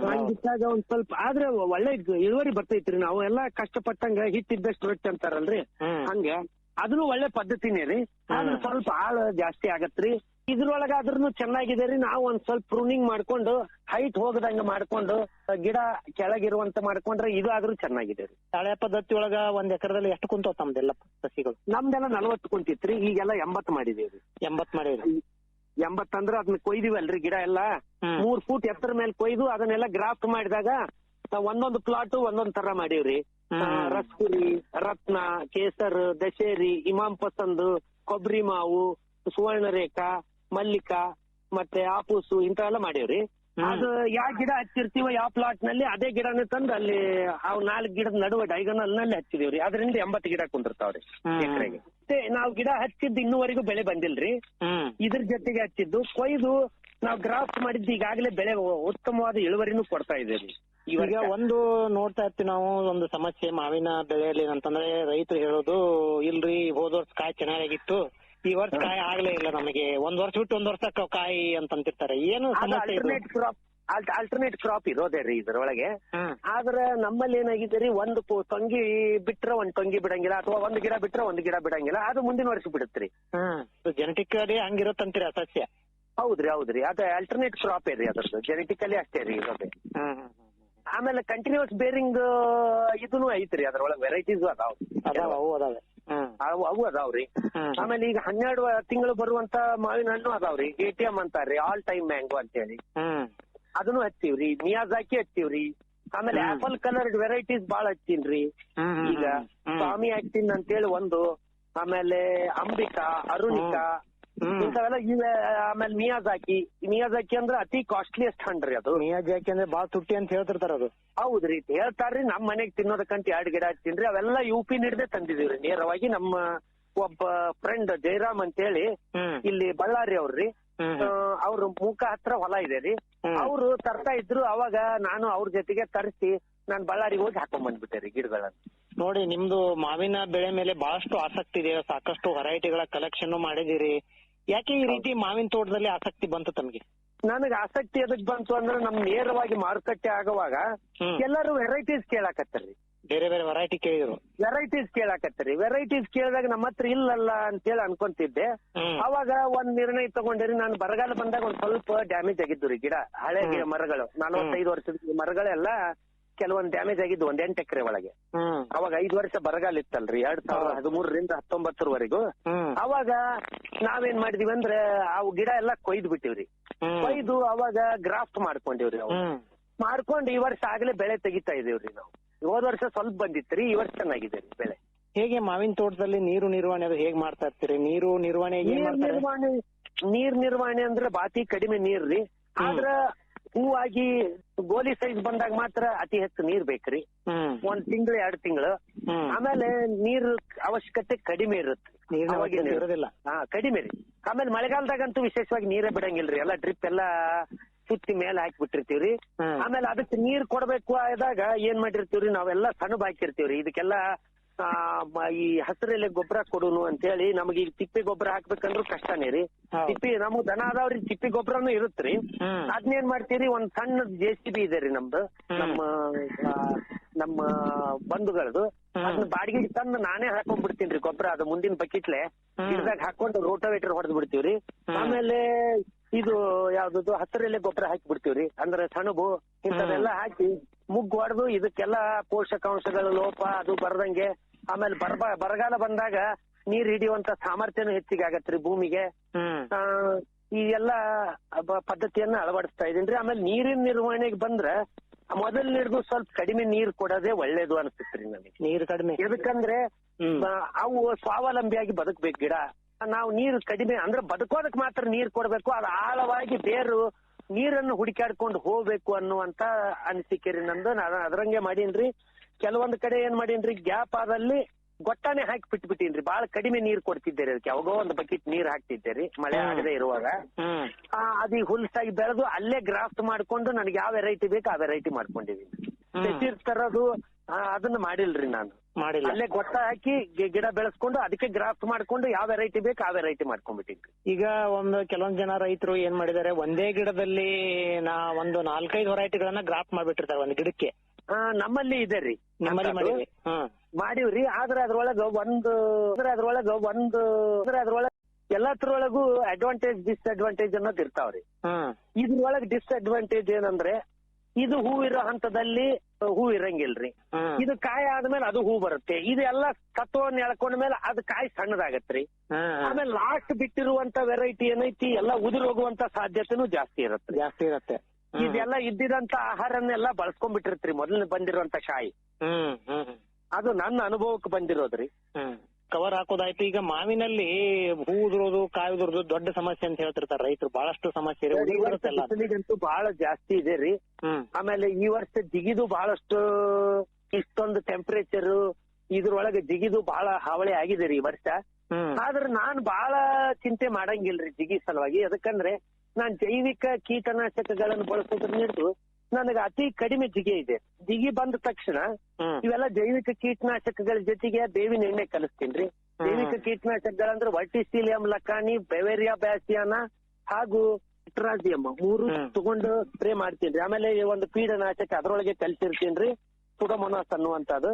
ಹಂಗಿದ್ದಾಗ ಒಂದ್ ಸ್ವಲ್ಪ ಆದ್ರೆ ಒಳ್ಳೆ ಇಳುವರಿ ಬರ್ತೈತ್ರಿ. ನಾವು ಎಲ್ಲಾ ಕಷ್ಟಪಟ್ಟಂಗ ಹಿಟ್ಟಿದ್ದಷ್ಟು ರೊಟ್ಟಿ ಅಂತಾರಲ್ರಿ, ಹಂಗೆ ಅದನ್ನು ಒಳ್ಳೆ ಪದ್ಧತಿನೇ ರೀ. ಆದ್ರೆ ಸ್ವಲ್ಪ ಆಳು ಜಾಸ್ತಿ ಆಗತ್ರಿ. ಇದ್ರೊಳಗಾದ್ರೂ ಚೆನ್ನಾಗಿದೆ ರೀ. ನಾವು ಒಂದ್ ಸ್ವಲ್ಪ ಪ್ರೂನಿಂಗ್ ಮಾಡ್ಕೊಂಡು ಹೈಟ್ ಹೋಗದಂಗ ಮಾಡ್ಕೊಂಡು ಗಿಡ ಕೆಳಗಿರುವಂತ ಮಾಡ್ಕೊಂಡ್ರೆ ಇದು ಆದ್ರೂ ಚೆನ್ನಾಗಿದೆ ರೀ. ಹಳೆ ಪದ್ಧತಿ ಒಳಗ 1 ಎಕರೆದಲ್ಲಿ ಎಷ್ಟು ಕುಂತ ತಮ್ದೆಲ್ಲ ಸಸಿಗಳು? ನಮ್ದೆಲ್ಲ 40 ಕುಂತಿತ್ರಿ, ಈಗೆಲ್ಲ 80 ಮಾಡಿದೇವ್ರಿ. 80 ಮಾಡಿದ್ರಿ. 80 ಅಂದ್ರೆ ಅದನ್ನ ಕೊಯ್ದಿವಲ್ರಿ, ಗಿಡ ಎಲ್ಲಾ 3 ಫೂಟ್ ಎತ್ತರ ಮೇಲೆ ಕೊಯ್ದು ಅದನ್ನೆಲ್ಲ ಗ್ರಾಫ್ಟ್ ಮಾಡಿದಾಗ ಒಂದೊಂದು ಪ್ಲಾಟ್ ಒಂದೊಂದ್ ತರ ಮಾಡೀವ್ರಿ. ರಸ್ಪುರಿ, ರತ್ನ, ಕೇಸರ್, ದಶೇರಿ, ಇಮಾಮ್ ಪಸಂದ್, ಕೊಬ್ಬರಿ ಮಾವು, ಸುವರ್ಣರೇಖಾ, ಮಲ್ಲಿಕಾ ಮತ್ತೆ ಆಪೂಸು ಇಂಥವೆಲ್ಲ ಮಾಡೇವ್ರಿ. ಅದು ಯಾವ ಗಿಡ ಹಚ್ಚಿರ್ತೀವೋ ಯಾವ ಪ್ಲಾಟ್ ನಲ್ಲಿ ಅದೇ ಗಿಡನ ತಂದು ಅಲ್ಲಿ 4 ಗಿಡದ ನಡುವೆ ಡೈಗನಲ್ ನಲ್ಲಿ ಹಚ್ಚಿದೇವ್ರಿ. ಅದರಿಂದ 80 ಗಿಡ ಕುಂದಿರ್ತಾವ್ರಿ ಎಕರೆಗೆ. ನಾವು ಗಿಡ ಹಚ್ಚಿದ್ದು ಇನ್ನೂವರೆಗೂ ಬೆಳೆ ಬಂದಿಲ್ರಿ. ಇದ್ರ ಜೊತೆಗೆ ಹಚ್ಚಿದ್ದು ಕೊಯ್ದು ನಾವು ಗ್ರಾಫ್ಟ್ ಮಾಡಿದ್ದು ಈಗಾಗಲೇ ಬೆಳೆ ಉತ್ತಮವಾದ ಇಳುವರಿನೂ ಕೊಡ್ತಾ ಇದೇವ್ರಿ. ಈಗ ಒಂದು ನೋಡ್ತಾ ಇರ್ತೀವಿ ನಾವು, ಒಂದು ಸಮಸ್ಯೆ ಮಾವಿನ ಬೆಳೆಯಲ್ಲಿ ಏನಂತಂದ್ರೆ ರೈತರು ಹೇಳೋದು, ಇಲ್ರಿ ಹೋದ ವರ್ಷ ಕಾಯಿ ಚೆನ್ನಾಗಿತ್ತು, ಈ ವರ್ಷ ಕಾಯಿ ಆಗ್ಲೇ ಇಲ್ಲ ನಮಗೆ, ಒಂದ್ ವರ್ಷ ಬಿಟ್ಟು ಒಂದ್ ವರ್ಷ ಕಾಯಿ ಅಂತಂತಿರ್ತಾರೆ. ಏನು ಸಮಸ್ಯೆ ಇದು? ಆಲ್ಟರ್ನೇಟ್ ಕ್ರಾಪ್ ಇರೋದೇ ರೀ ಇದ್ರೊಳಗೆ. ಆದ್ರೆ ನಮ್ಮಲ್ಲಿ ಏನಾಗಿದೆ ರೀ, ಒಂದು ತೊಂಗಿ ಬಿಟ್ರೆ ಒಂದ್ ತೊಂಗಿ ಬಿಡಂಗಿಲ್ಲ, ಅಥವಾ ಒಂದ್ ಗಿಡ ಬಿಟ್ರೆ ಒಂದ್ ಗಿಡ ಬಿಡಂಗಿಲ್ಲ, ಅದು ಮುಂದಿನ ವರ್ಷ ಬಿಡುತ್ತ್ರಿ. ಜೆನೆಟಿಕಲಿ ಹಂಗಿರುತ್ತಂತೀರಿ ಆ ಸಸ್ಯ? ಹೌದ್ರಿ ಅದು ಆಲ್ಟರ್ನೇಟ್ ಕ್ರಾಪ್ ರೀ, ಅದ್ರದ್ದು ಜೆನೆಟಿಕಲಿ ಅಷ್ಟೇ ರೀ ಇರೋದೇ. ಆಮೇಲೆ ಕಂಟಿನ್ಯೂಸ್ ಬೇರಿಂಗ್ ಇದನ್ನು ಐತ್ರಿ, ಅದ್ರೊಳಗೆ ವೆರೈಟೀಸ್ ಅವು ಅದಾವ್ರಿ. ಆಮೇಲೆ ಈಗ 12 ತಿಂಗಳು ಬರುವಂತ ಮಾವಿನ ಹಣ್ಣು ಅದಾವ್ರಿ, ATM ಅಂತಾರ್ರಿ, ಆಲ್ ಟೈಮ್ ಮ್ಯಾಂಗೋ ಅಂತ ಹೇಳಿ, ಅದನ್ನು ಹಚ್ತೀವ್ರಿ. ಮಿಯಾಜಾಕಿ ಹಚ್ತೀವ್ರಿ. ಆಮೇಲೆ ಆಪಲ್ ಕಲರ್ಡ್ ವೆರೈಟೀಸ್ ಬಾಳ ಹಚ್ಚೀನ್ರಿ. ಈಗ ಸ್ವಾಮಿ ಆಕ್ಟಿನ್ ಅಂತೇಳಿ ಒಂದು, ಆಮೇಲೆ ಅಂಬಿಕಾ, ಅರುಣಿಕಾ, ಇಂಥವೆಲ್ಲ ಇವೆ. ಆಮೇಲೆ ಮಿಯಾಜಾಕಿ ಅಂದ್ರೆ ಅತಿ ಕಾಸ್ಟ್ಲಿಯಸ್ಟ್ ಹಣ್ಣ್ರಿ ಅದು. ಮಿಯಾಜಾಕಿ ಅಂದ್ರೆ ಬಾಳ ತುಟ್ಟಿ ಅಂತ ಹೇಳ್ತಿರ್ತಾರ ಅದು. ಹೌದ್ರಿ, ಹೇಳ್ತಾರ್ರಿ. ನಮ್ ಮನೆಗ್ ತಿನ್ನೋದಕ್ಕಂತ 2 ಗಿಡ ಹಚ್ತೀನ್ರಿ. ಅವೆಲ್ಲ UP ನಿಡ್ದೆ ತಂದಿದೀವ್ರಿ ನೇರವಾಗಿ. ನಮ್ಮ ಒಬ್ಬ ಫ್ರೆಂಡ್ ಜಯರಾಮ್ ಅಂತ ಹೇಳಿ ಇಲ್ಲಿ ಬಳ್ಳಾರಿ ಅವ್ರಿ, ಅವ್ರ ಮುಖ ಹತ್ರ ಹೊಲ ಇದೆ ರೀ, ಅವ್ರು ತರ್ತಾ ಇದ್ರು. ಅವಾಗ ನಾನು ಅವ್ರ ಜೊತೆಗೆ ತರಿಸಿ ನಾನ್ ಬಳ್ಳಾರಿಗೆ ಹೋಗಿ ಹಾಕೊಂಡ್ ಬಂದ್ಬಿಟ್ಟೆ ರೀ ಗಿಡಗಳನ್ನ. ನೋಡಿ, ನಿಮ್ದು ಮಾವಿನ ಬೆಳೆ ಮೇಲೆ ಬಹಳಷ್ಟು ಆಸಕ್ತಿ ಇದೆ, ಸಾಕಷ್ಟು ವೆರೈಟಿಗಳ ಕಲೆಕ್ಷನ್ ಮಾಡಿದಿರಿ. ಯಾಕೆ ಈ ರೀತಿ ಮಾವಿನ ತೋಟದಲ್ಲಿ ಆಸಕ್ತಿ ಬಂತು ತಮ್ಗೆ? ನನಗೆ ಆಸಕ್ತಿ ಎದಕ್ ಬಂತು ಅಂದ್ರೆ, ನಮ್ ನೇರವಾಗಿ ಮಾರುಕಟ್ಟೆ ಆಗುವಾಗ ಎಲ್ಲರೂ ವೆರೈಟೀಸ್ ಕೇಳಾಕತ್ತಾರ್ರಿ. ಬೇರೆ ಬೇರೆ ವೆರೈಟಿ ಕೇಳಿದ್ರು, ವೆರೈಟೀಸ್ ಕೇಳಿದಾಗ ನಮ್ಮ ಹತ್ರ ಇಲ್ಲಲ್ಲ ಅಂತ ಹೇಳಿ ಅನ್ಕೊಂತಿದ್ದೆ. ಅವಾಗ ಒಂದ್ ನಿರ್ಣಯ ತಗೊಂಡಿರಿ. ನಾನು ಬರಗಾಲ ಬಂದಾಗ ಒಂದ್ ಸ್ವಲ್ಪ ಡ್ಯಾಮೇಜ್ ಆಗಿದ್ದು ರೀ ಗಿಡ, ಹಳೆ ಮರಗಳು, 45 ವರ್ಷದ ಮರಗಳೆಲ್ಲ ಕೆಲವೊಂದ್ ಡ್ಯಾಮೇಜ್ ಆಗಿದ್ದು 8 ಎಕರೆ ಒಳಗೆ. ಅವಾಗ 5 ವರ್ಷ ಬರಗಾಲ ಇತ್ತಲ್ರಿ, 2013ರಿಂದ 19ವರೆಗೂ. ಅವಾಗ ನಾವೇನ್ ಮಾಡಿದೀವಿ ಅಂದ್ರೆ, ಅವು ಗಿಡ ಎಲ್ಲ ಕೊಯ್ದು ಬಿಟ್ಟಿವ್ರಿ. ಕೊಯ್ದು ಅವಾಗ ಗ್ರಾಫ್ಟ್ ಮಾಡ್ಕೊಂಡಿವ್ರಿ. ಅವು ಮಾಡ್ಕೊಂಡು ಈ ವರ್ಷ ಆಗ್ಲೇ ಬೆಳೆ ತೆಗಿತಾ ಇದೀವ್ರಿ ನಾವು. ಹೋದ ವರ್ಷ ಸ್ವಲ್ಪ ಬಂದಿತ್ರಿ, ಈ ವರ್ಷ ಚೆನ್ನಾಗಿದೆ ರೀ ಬೆಳೆ. ಹೇಗೆ ಮಾವಿನ ತೋಟದಲ್ಲಿ ನೀರು ನಿರ್ವಹಣೆ ಅದು ಹೇಗ್ ಮಾಡ್ತಾ ಇರ್ತೀರಿ? ನೀರು ನಿರ್ವಹಣೆ ನೀರ್ ನಿರ್ವಹಣೆ ಅಂದ್ರೆ ಬಾತಿ ಕಡಿಮೆ ನೀರ್ರಿ. ಆದ್ರ ಹೂವಾಗಿ ಗೋಲಿ ಸೈಜ್ ಬಂದಾಗ ಮಾತ್ರ ಅತಿ ಹೆಚ್ಚು ನೀರ್ ಬೇಕ್ರಿ. 1 ತಿಂಗಳು 2 ತಿಂಗಳು. ಆಮೇಲೆ ನೀರ್ ಅವಶ್ಯಕತೆ ಕಡಿಮೆ ಇರುತ್ತೆ, ಇರೋದಿಲ್ಲ. ಕಡಿಮೆ ರೀ. ಆಮೇಲೆ ಮಳೆಗಾಲದಾಗಂತೂ ವಿಶೇಷವಾಗಿ ನೀರೇ ಬಿಡಂಗಿಲ್ರಿ, ಎಲ್ಲ ಡ್ರಿಪ್ ಎಲ್ಲಾ ಸುತ್ತಿ ಮೇಲೆ ಹಾಕಿಬಿಟ್ಟಿರ್ತೀವ್ರಿ. ಆಮೇಲೆ ಅದಕ್ಕೆ ನೀರ್ ಕೊಡ್ಬೇಕು ಆದಾಗ ಏನ್ ಮಾಡಿರ್ತೀವ್ರಿ, ನಾವೆಲ್ಲ ಸಣಬ್ ಹಾಕಿರ್ತೀವ್ರಿ. ಇದಕ್ಕೆಲ್ಲ ಈ ಹಸಿರೆಲೆ ಗೊಬ್ಬರ ಕೊಡುನು ಅಂತ ಹೇಳಿ. ನಮಗೆ ಈಗ ತಿಪ್ಪಿ ಗೊಬ್ಬರ ಹಾಕ್ಬೇಕಂದ್ರೂ ಕಷ್ಟನೇ ರೀ. ತಿಪ್ಪಿ ನಮಗ್ ದನ ಅದಾವ್ರಿ, ತಿಪ್ಪಿ ಗೊಬ್ಬರನು ಇರುತ್ತ್ರಿ. ಅದ್ನೇನ್ ಮಾಡ್ತೀರಿ, ಒಂದ್ ಸಣ್ಣ JCB ಇದೆ ರೀ ನಮ್ದು, ನಮ್ಮ ಬಂಧುಗಳದು. ಅದನ್ನ ಬಾಡಿಗೆಗೆ ತಂದು ನಾನೇ ಹಾಕೊಂಡ್ಬಿಡ್ತೀನಿ ಗೊಬ್ಬರ. ಅದು ಮುಂದಿನ ಬಕೆಟ್ಲೆ ಗಿಡದಾಗ ಹಾಕೊಂಡು ರೋಟೋವೇಟರ್ ಹೊಡೆದ್ ಬಿಡ್ತೀವ್ರಿ. ಆಮೇಲೆ ಇದು ಯಾವ್ದು ಹಸಿರೆಲೆ ಗೊಬ್ಬರ ಹಾಕಿ ಬಿಡ್ತೀವ್ರಿ. ಅಂದ್ರೆ ಸಣಬು ಇಂಥದೆಲ್ಲ ಹಾಕಿ ಮುಗ್ಗು ಹೊಡೆದು ಇದಕ್ಕೆಲ್ಲ ಪೋಷಕಾಂಶಗಳ ಲೋಪ ಅದು ಬರ್ದಂಗೆ. ಆಮೇಲೆ ಬರಗಾಲ ಬಂದಾಗ ನೀರ್ ಹಿಡಿಯುವಂತ ಸಾಮರ್ಥ್ಯನೂ ಹೆಚ್ಚಿಗೆ ಆಗತ್ರಿ ಭೂಮಿಗೆ. ಈ ಎಲ್ಲಾ ಪದ್ಧತಿಯನ್ನ ಅಳವಡಿಸ್ತಾ ಇದೀನ್ರಿ. ಆಮೇಲೆ ನೀರಿನ ನಿರ್ವಹಣೆಗೆ ಬಂದ್ರ ಮೊದಲನೇದು ಸ್ವಲ್ಪ ಕಡಿಮೆ ನೀರ್ ಕೊಡೋದೇ ಒಳ್ಳೇದು ಅನ್ಸುತ್ರಿ ನನಗೆ. ನೀರು ಕಡಿಮೆ ಎದಕ್ಕಂದ್ರೆ ಅವು ಸ್ವಾವಲಂಬಿಯಾಗಿ ಬದುಕ್ಬೇಕು ಗಿಡ. ನಾವು ನೀರು ಕಡಿಮೆ ಅಂದ್ರೆ ಬದುಕೋದಕ್ ಮಾತ್ರ ನೀರ್ ಕೊಡ್ಬೇಕು, ಅದು ಆಳವಾಗಿ ಬೇರು ನೀರನ್ನು ಹುಡುಕಾಡ್ಕೊಂಡು ಹೋಗ್ಬೇಕು ಅನ್ನುವಂತ ಅನಿಸಿಕೆ ರೀ ನಂದು. ನಾನು ಅದ್ರಂಗೆ ಮಾಡೀನ್ರಿ. ಕೆಲವೊಂದ್ ಕಡೆ ಏನ್ ಮಾಡೀನ್ರಿ, ಗ್ಯಾಪ್ ಆದಲ್ಲಿ ಗೊಟ್ಟಾನೆ ಹಾಕಿ ಬಿಟ್ಬಿಟ್ಟೀನ್ರಿ. ಬಾಳ ಕಡಿಮೆ ನೀರ್ ಕೊಡ್ತಿದ್ದೇರಿ ಅದಕ್ಕೆ. ಯಾವಾಗೋ ಒಂದು ಬಕೆಟ್ ನೀರ್ ಹಾಕ್ತಿದ್ದೇರಿ ಮಳೆ ಆಗದೆ ಇರುವಾಗ. ಅದೀಗ ಹುಲ್ಸಾಗಿ ಬೆಳೆದು ಅಲ್ಲೇ ಗ್ರಾಫ್ಟ್ ಮಾಡ್ಕೊಂಡು ನನಗೆ ಯಾವ ವೆರೈಟಿ ಬೇಕು ಆ ವೆರೈಟಿ ಮಾಡ್ಕೊಂಡಿದೀನಿ. ಸಸಿರ್ ತರೋದು ಅದನ್ನ ಮಾಡಿಲ್ರಿ ನಾನು. ಅಲ್ಲೇ ಗೊಟ್ಟ ಹಾಕಿ ಗಿಡ ಬೆಳೆಸ್ಕೊಂಡು ಅದಕ್ಕೆ ಗ್ರಾಫ್ಟ್ ಮಾಡ್ಕೊಂಡು ಯಾವ ವೆರೈಟಿ ಬೇಕು ಆ ವೆರೈಟಿ ಮಾಡ್ಕೊಂಡ್ಬಿಟ್ಟಿದ್ರಿ. ಈಗ ಕೆಲವೊಂದ್ ಜನ ರೈತರು ಏನ್ ಮಾಡಿದಾರೆ, ಒಂದೇ ಗಿಡದಲ್ಲಿ ಒಂದು 4-5 ವೆರೈಟಿಗಳನ್ನ ಗ್ರಾಫ್ಟ್ ಮಾಡ್ಬಿಟ್ಟಿರ್ತಾರೆ ಒಂದ್ ಗಿಡಕ್ಕೆ. ನಮ್ಮಲ್ಲಿ ಇದೆ ರೀ, ನಮ್ಮಲ್ಲಿ ಮಾಡಿವ್ರಿ. ಆದ್ರೆ ಅದ್ರೊಳಗ ಎಲ್ಲತ್ರೊಳಗೂ ಅಡ್ವಾಂಟೇಜ್ ಡಿಸ್ಅಡ್ವಾಂಟೇಜ್ ಅನ್ನೋದು ಇರ್ತಾವ್ರಿ. ಇದ್ರೊಳಗ್ ಡಿಸ್ಅಡ್ವಾಂಟೇಜ್ ಏನಂದ್ರೆ, ಇದು ಹೂ ಇರೋ ಹಂತದಲ್ಲಿ ಹೂ ಇರಂಗಿಲ್ರಿ. ಇದು ಕಾಯಿ ಆದ್ಮೇಲೆ ಅದು ಹೂ ಬರುತ್ತೆ. ಇದೆಲ್ಲ ತತ್ವವನ್ನು ಎಳ್ಕೊಂಡ್ಮೇಲೆ ಅದು ಕಾಯಿ ಸಣ್ಣದಾಗತ್ರಿ. ಆಮೇಲೆ ಲಾಸ್ಟ್ ಬಿಟ್ಟಿರುವಂತ ವೆರೈಟಿ ಏನೈತಿ ಎಲ್ಲ ಉದುರ್ ಹೋಗುವಂತ ಸಾಧ್ಯತೆನೂ ಜಾಸ್ತಿ ಇರುತ್ತೆ. ಇದೆಲ್ಲ ಇದ್ದಿದಂತ ಆಹಾರನ್ನೆಲ್ಲ ಬಳಸ್ಕೊಂಡ್ಬಿಟ್ಟಿರ್ತ್ರಿ ಮೊದಲನೇ ಬಂದಿರುವಂತ ಕಾಯಿ. ಅದು ನನ್ನ ಅನುಭವಕ್ಕೆ ಬಂದಿರೋದ್ರಿ. ಕವರ್ ಹಾಕೋದಾಯ್ತು. ಈಗ ಮಾವಿನಲ್ಲಿ ಹೂ ಉದುರೋದು ಕಾಯಿ ಉದುರೋದು ದೊಡ್ಡ ಸಮಸ್ಯೆ ಅಂತ ಹೇಳ್ತಿರ್ತಾರೆ ರೈತರು. ಬಹಳಷ್ಟು ಸಮಸ್ಯೆ ಬಿಸಿಲಿಗಂತೂ ಬಹಳ ಜಾಸ್ತಿ ಇದೆ ರೀ. ಆಮೇಲೆ ಈ ವರ್ಷ ಜಿಗಿದು ಬಹಳಷ್ಟು, ಇಷ್ಟೊಂದು ಟೆಂಪರೇಚರ್ ಇದ್ರೊಳಗೆ ಜಿಗಿದು ಬಹಳ ಹಾವಳಿ ಆಗಿದೆ ರೀ ಈ ವರ್ಷ. ಆದ್ರೆ ನಾನ್ ಬಹಳ ಚಿಂತೆ ಮಾಡಂಗಿಲ್ರಿ ಜಿಗಿ ಸಲುವಾಗಿ. ಅದಕ್ಕಂದ್ರೆ ನಾನ್ ಜೈವಿಕ ಕೀಟನಾಶಕಗಳನ್ನು ಬಳಸೋದ್ರ ಹಿಡಿದು ನನಗೆ ಅತಿ ಕಡಿಮೆ ಜಿಗೆ ಇದೆ. ಜಿಗಿ ಬಂದ ತಕ್ಷಣ ಇವೆಲ್ಲ ಜೈವಿಕ ಕೀಟನಾಶಕಗಳ ಜೊತೆಗೆ ಬೇವಿನ ಎಣ್ಣೆ ಕಲಿಸ್ತೀನಿ. ಜೈವಿಕ ಕೀಟನಾಶಕಗಳಂದ್ರೆ ವರ್ಟಿಸಿಲಿಯಂ ಲಕಾನಿ, ಬೆವೇರಿಯಾ ಬ್ಯಾಸಿಯಾನ ಹಾಗೂ ಟ್ರಾಸಿಯಂ 3 ತಗೊಂಡು ಸ್ಪ್ರೇ ಮಾಡ್ತೀನಿ. ಆಮೇಲೆ ಒಂದು ಕೀಟನಾಶಕ ಅದ್ರೊಳಗೆ ಕಲ್ಸಿರ್ತೀನಿ, ಸುಡಮೊನಾಸ್ ಅನ್ನುವಂಥದ್ದು.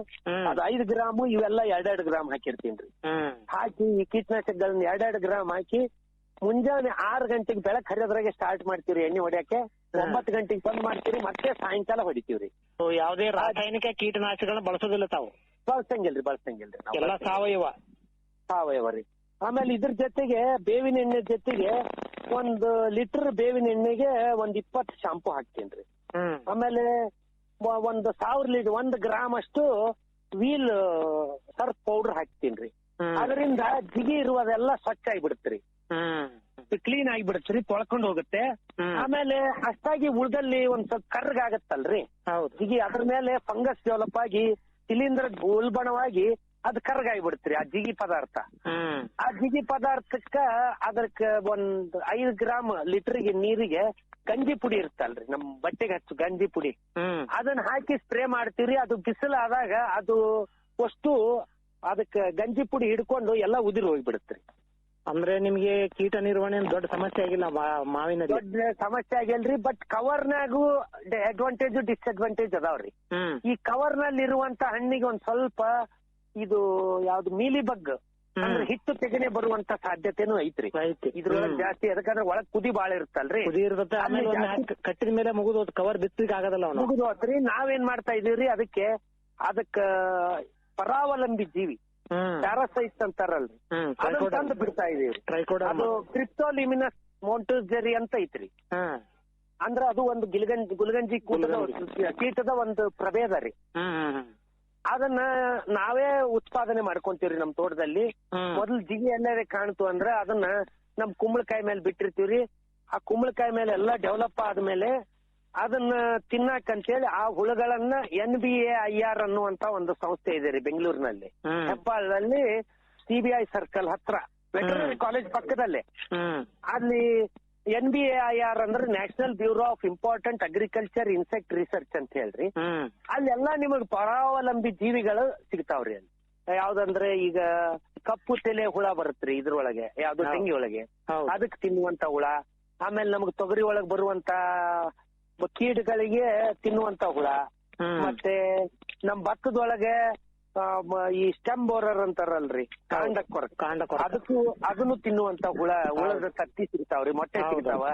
ಅದು 5 ಗ್ರಾಮು, ಇವೆಲ್ಲ 2 ಗ್ರಾಮ್ ಹಾಕಿರ್ತೀನಿ. ಹಾಕಿ ಈ ಕೀಟನಾಶಕಗಳನ್ನ 2 ಗ್ರಾಮ್ ಹಾಕಿ ಮುಂಜಾನೆ 6 ಗಂಟೆಗೆ ಬೆಳಕ್ ಹರಿಯೋದ್ರಾಗೆ ಸ್ಟಾರ್ಟ್ ಮಾಡ್ತೀವಿ ಎಣ್ಣೆ ಹೊಡ್ಯಕ್ಕೆ. 9 ಗಂಟೆಗೆ ಬಂದ್ ಮಾಡ್ತೀವಿ, ಮತ್ತೆ ಸಾಯಂಕಾಲ ಹೊಡಿತೀವ್ರಿ. ಯಾವುದೇ ರಾಸಾಯನಿಕ ಕೀಟನಾಶಕಗಳನ್ನ ಬಳಸೋದಿಲ್ಲ ತಾವು? ಬಳಸಂಗಿಲ್ರಿ ಎಲ್ಲ ಸಾವಯವ ರೀ. ಆಮೇಲೆ ಇದ್ರ ಜೊತೆಗೆ ಬೇವಿನ ಎಣ್ಣೆ ಜೊತೆಗೆ 1 ಲೀಟರ್ ಬೇವಿನ ಎಣ್ಣೆಗೆ 20 ಶಾಂಪೂ ಹಾಕ್ತೀನಿ. ಆಮೇಲೆ 1000 ಲೀಟರ್ 1 ಗ್ರಾಮ್ ಅಷ್ಟು ವೀಲ್ ಸರ್ಫ್ ಪೌಡರ್ ಹಾಕ್ತೀನಿ. ಅದರಿಂದ ಜಿಗಿ ಇರುವುದೆಲ್ಲ ಸ್ವಚ್ಛ ಆಗಿಬಿಡುತ್ತೀರಿ, ಕ್ಲೀನ್ ಆಗಿಬಿಡುತ್ತೀರಿ, ತೊಳ್ಕೊಂಡು ಹೋಗುತ್ತೆ. ಆಮೇಲೆ ಅಷ್ಟಾಗಿ ಉಳ್ದಲ್ಲಿ ಒಂದ್ ಸ್ವಲ್ಪ ಕರ್ಗಾಗತ್ತಲ್ರಿ ಜಿಗಿ, ಅದ್ರ ಮೇಲೆ ಫಂಗಸ್ ಡೆವಲಪ್ ಆಗಿ ಶಿಲೀಂಧ್ರ ಉಲ್ಬಣವಾಗಿ ಅದ್ ಕರ್ಗಾಗಿಬಿಡ್ತೀರಿ ಆ ಜಿಗಿ ಪದಾರ್ಥ. ಆ ಜಿಗಿ ಪದಾರ್ಥಕ್ಕ ಅದಕ್ಕ 5 ಗ್ರಾಮ್ ಲೀಟರ್ಗೆ ನೀರಿಗೆ ಗಂಜಿ ಪುಡಿ ಇರುತ್ತಲ್ರಿ, ನಮ್ ಬಟ್ಟೆಗೆ ಹಚ್ಚು ಗಂಜಿ ಪುಡಿ, ಅದನ್ನ ಹಾಕಿ ಸ್ಪ್ರೇ ಮಾಡ್ತೀರಿ. ಅದು ಬಿಸಿಲಾದಾಗ ಅದು ಅಷ್ಟು ಅದಕ್ಕೆ ಗಂಜಿ ಪುಡಿ ಹಿಡ್ಕೊಂಡು ಎಲ್ಲ ಉದಿರಿ ಹೋಗ್ಬಿಡುತ್ರಿ. ಅಂದ್ರೆ ನಿಮ್ಗೆ ಕೀಟ ನಿರ್ವಹಣೆ ದೊಡ್ಡ ಸಮಸ್ಯೆ ಆಗಿಲ್ಲ ಮಾವಿನ? ದೊಡ್ಡ ಸಮಸ್ಯೆ ಆಗಿಲ್ರಿ. ಬಟ್ ಕವರ್ನಾಗೂ ಅಡ್ವಾಂಟೇಜ್ ಡಿಸ್ಅಡ್ವಾಂಟೇಜ್ ಅದಾವ್ರಿ. ಈ ಕವರ್ ನಲ್ಲಿ ಇರುವಂತ ಹಣ್ಣಿಗೆ ಒಂದ್ ಸ್ವಲ್ಪ ಇದು ಯಾವ್ದು ಮೀಲಿ ಬಗ್ ಅಂದ್ರೆ ಹಿಟ್ಟು ತೆಗೆನೆ ಬರುವಂತ ಸಾಧ್ಯತೆನೂ ಐತ್ರಿ ಇದ್ರೊಳಗೆ ಜಾಸ್ತಿ. ಯಾಕಂದ್ರೆ ಒಳಗ್ ಕುದಿ ಬಾಳ ಇರುತ್ತಲ್ರಿ, ಕುದಿ ಇರುತ್ತೆ. ಆಮೇಲೆ ಕಟ್ಟಿದ ಮೇಲೆ ಮುಗಿದು ಕವರ್ ಬಿತ್ತಿಗೆ ಆಗದಲ್ಲ, ಮುಗಿದು ಹೋತ್ರಿ. ನಾವೇನ್ ಮಾಡ್ತಾ ಇದೀವ್ರಿ ಅದಕ್ಕ ಪರಾವಲಂಬಿ ಜೀವಿ ಪ್ಯಾರಾಸೈಟ್ಸ್ ಅಂತಾರಲ್ರಿ, ಅದನ್ನ ತಂದು ಬಿಡ್ತಾ ಇದೀವಿ. ಅದು ಕ್ರಿಪ್ಟೋಲಿಮಿನಸ್ ಮೊಂಟುಜೆರಿ ಅಂತ ಐತ್ರಿ. ಅಂದ್ರ ಅದು ಒಂದು ಗುಲ್ಗಂಜಿ ಕೀಟದ ಒಂದು ಪ್ರಭೇದ ರೀ. ಅದನ್ನ ನಾವೇ ಉತ್ಪಾದನೆ ಮಾಡ್ಕೊಂತೀವ್ರಿ ನಮ್ ತೋಟದಲ್ಲಿ. ಮೊದಲು ಜಿಗಿ ಎಲ್ಲಾರೆ ಕಾಣ್ತು ಅಂದ್ರ ಅದನ್ನ ನಮ್ ಕುಂಬಳಕಾಯಿ ಮೇಲೆ ಬಿಟ್ಟಿರ್ತೀವ್ರಿ. ಆ ಕುಂಬಳಕಾಯಿ ಮೇಲೆ ಎಲ್ಲಾ ಡೆವಲಪ್ ಆದ್ಮೇಲೆ ಅದನ್ನ ತಿನ್ನಾಕಂತೇಳಿ ಆ ಹುಳುಗಳನ್ನ NBAIR ಅನ್ನುವಂತ ಒಂದು ಸಂಸ್ಥೆ ಇದೆ ರೀ ಬೆಂಗಳೂರಿನಲ್ಲಿ, ಹೆಬ್ಬಾಳದಲ್ಲಿ CBI ಸರ್ಕಲ್ ಹತ್ರ ವೆಟರ್ನರಿ ಕಾಲೇಜ್ ಪಕ್ಕದಲ್ಲೇ. ಅಲ್ಲಿ NBAIR ಅಂದ್ರೆ national bureau of important agriculture insect research ಅಂತ ಹೇಳ್ರಿ. ಅಲ್ಲೆಲ್ಲಾ ನಿಮಗ್ ಪರಾವಲಂಬಿ ಜೀವಿಗಳು ಸಿಗ್ತಾವ್ರಿ. ಅಲ್ಲಿ ಯಾವ್ದಂದ್ರೆ ಈಗ ಕಪ್ಪು ತೆಲೆ ಹುಳ ಬರುತ್ತ್ರಿ ಇದ್ರೊಳಗೆ, ಯಾವ್ದು ತೆಂಗಿ ಒಳಗೆ, ಅದಕ್ ತಿನ್ನುವಂತ ಹುಳ. ಆಮೇಲೆ ನಮಗ್ ತೊಗರಿ ಒಳಗ್ ಬರುವಂತ ಕೀಟಗಳಿಗೆ ತಿನ್ನುವಂತ ಹುಳ. ಮತ್ತೆ ನಮ್ ಭತ್ತದೊಳಗೆ ಈ ಸ್ಟೆಮ್ ಬೋರರ್ ಅಂತಾರಲ್ರಿ, ಕಾಂಡ ಅದನ್ನು ತಿನ್ನುವಂತ ಹುಳದ ತತ್ತಿ ಸಿಗ್ತಾವ್ರಿ, ಮೊಟ್ಟೆ ಸಿಗ್ತಾವ.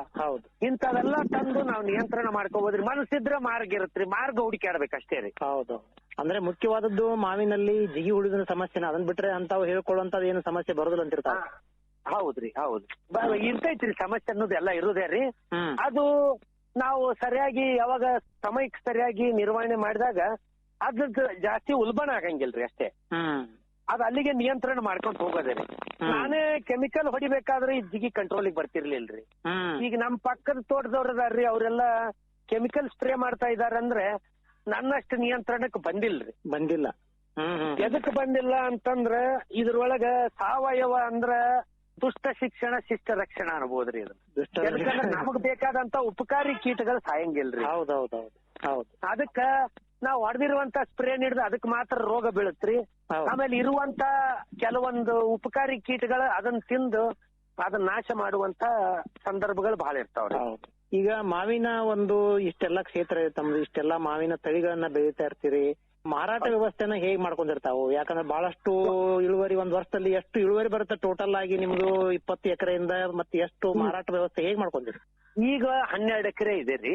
ಇಂಥವೆಲ್ಲ ತಂದು ನಾವು ನಿಯಂತ್ರಣ ಮಾಡ್ಕೋಬೋದ್ರಿ. ಮನಸ್ಸಿದ್ರೆ ಮಾರ್ಗ ಇರತ್ರಿ, ಮಾರ್ಗ ಹುಡುಕಾಡ್ಬೇಕಷ್ಟೇ ರೀ. ಹೌದು. ಅಂದ್ರೆ ಮುಖ್ಯವಾದದ್ದು ಮಾವಿನಲ್ಲಿ ಜಿಗಿ ಹುಳುವಿನ ಸಮಸ್ಯೆನ, ಅದನ್ ಬಿಟ್ರೆ ಅಂತಾವ್ ಹೇಳ್ಕೊಳ್ಳುವಂತದ್ ಏನು ಸಮಸ್ಯೆ ಬರೋದಿಲ್ಲ ಅಂತಿರ್ತಾವ. ಹೌದ್ರಿ, ಹೌದು, ಇರ್ತೈತ್ರಿ ಸಮಸ್ಯೆ ಅನ್ನೋದು ಎಲ್ಲ ಇರುದೇ ರೀ. ಅದು ನಾವು ಸರಿಯಾಗಿ ಯಾವಾಗ ಸಮಯಕ್ಕೆ ಸರಿಯಾಗಿ ನಿರ್ವಹಣೆ ಮಾಡಿದಾಗ ಅದ್ರದ್ದು ಜಾಸ್ತಿ ಉಲ್ಬಣ ಆಗಂಗಿಲ್ರಿ ಅಷ್ಟೇ. ಅದ್ ಅಲ್ಲಿಗೆ ನಿಯಂತ್ರಣ ಮಾಡ್ಕೊಂಡ್ ಹೋಗೋದೇ ರೀ. ನಾನೇ ಕೆಮಿಕಲ್ ಹೊಡಿಬೇಕಾದ್ರೆ ಈ ಜಿಗಿ ಕಂಟ್ರೋಲಿಗೆ ಬರ್ತಿರ್ಲಿಲ್ರಿ. ಈಗ ನಮ್ ಪಕ್ಕದ ತೋಟದವ್ರದಾರ್ರಿ, ಅವರೆಲ್ಲ ಕೆಮಿಕಲ್ ಸ್ಪ್ರೇ ಮಾಡ್ತಾ ಇದಾರಂದ್ರೆ ನನ್ನಷ್ಟು ನಿಯಂತ್ರಣಕ್ಕೆ ಬಂದಿಲ್ಲ. ಎದಕ್ ಬಂದಿಲ್ಲ ಅಂತಂದ್ರ ಇದ್ರೊಳಗ ಸಾವಯವ ಅಂದ್ರ ದುಷ್ಟ ಶಿಕ್ಷಣ ಶಿಷ್ಟ ರಕ್ಷಣಾ ಅನ್ಬೋದ್ರಿ. ಇದು ಯಾಕಂದ್ರೆ ನಮಗ್ ಬೇಕಾದಂತ ಉಪಕಾರಿ ಕೀಟಗಳು ಸಾಯಂಗಿಲ್ರಿ. ಹೌದು. ಅದಕ್ಕ ನಾವ್ ಹೊಡೆದಿರುವಂತ ಸ್ಪ್ರೇ ನೀಡಿದ ಅದಕ್ ಮಾತ್ರ ರೋಗ ಬೀಳತ್ರಿ. ಆಮೇಲೆ ಇರುವಂತ ಕೆಲವೊಂದು ಉಪಕಾರಿ ಕೀಟಗಳು ಅದನ್ನ ತಿಂದು ಅದನ್ನ ನಾಶ ಮಾಡುವಂತ ಸಂದರ್ಭಗಳು ಬಹಳ ಇರ್ತಾವ್ರಿ. ಈಗ ಮಾವಿನ ಒಂದು ಇಷ್ಟೆಲ್ಲಾ ಕ್ಷೇತ್ರ ತಮ್ದು, ಇಷ್ಟೆಲ್ಲಾ ಮಾವಿನ ತಳಿಗಳನ್ನ ಬೆಳೀತಾ ಇರ್ತೀರಿ. ಮಾರಾಟ ವ್ಯವಸ್ಥೆನ ಹೇಗ್ ಮಾಡ್ಕೊಂಡಿರ್ತಾವು? ಯಾಕಂದ್ರೆ ಬಹಳಷ್ಟು ಇಳುವರಿ, ಒಂದ್ ವರ್ಷದಲ್ಲಿ ಎಷ್ಟು ಇಳುವರಿ ಬರುತ್ತೆ ಟೋಟಲ್ ಆಗಿ ನಿಮ್ದು 20 ಎಕರೆಯಿಂದ? ಮತ್ತೆ ಎಷ್ಟು ಮಾರಾಟ ವ್ಯವಸ್ಥೆ ಹೇಗ್ ಮಾಡ್ಕೊಂಡಿರಿ? ಈಗ 12 ಎಕರೆ ಇದೆ ರೀ.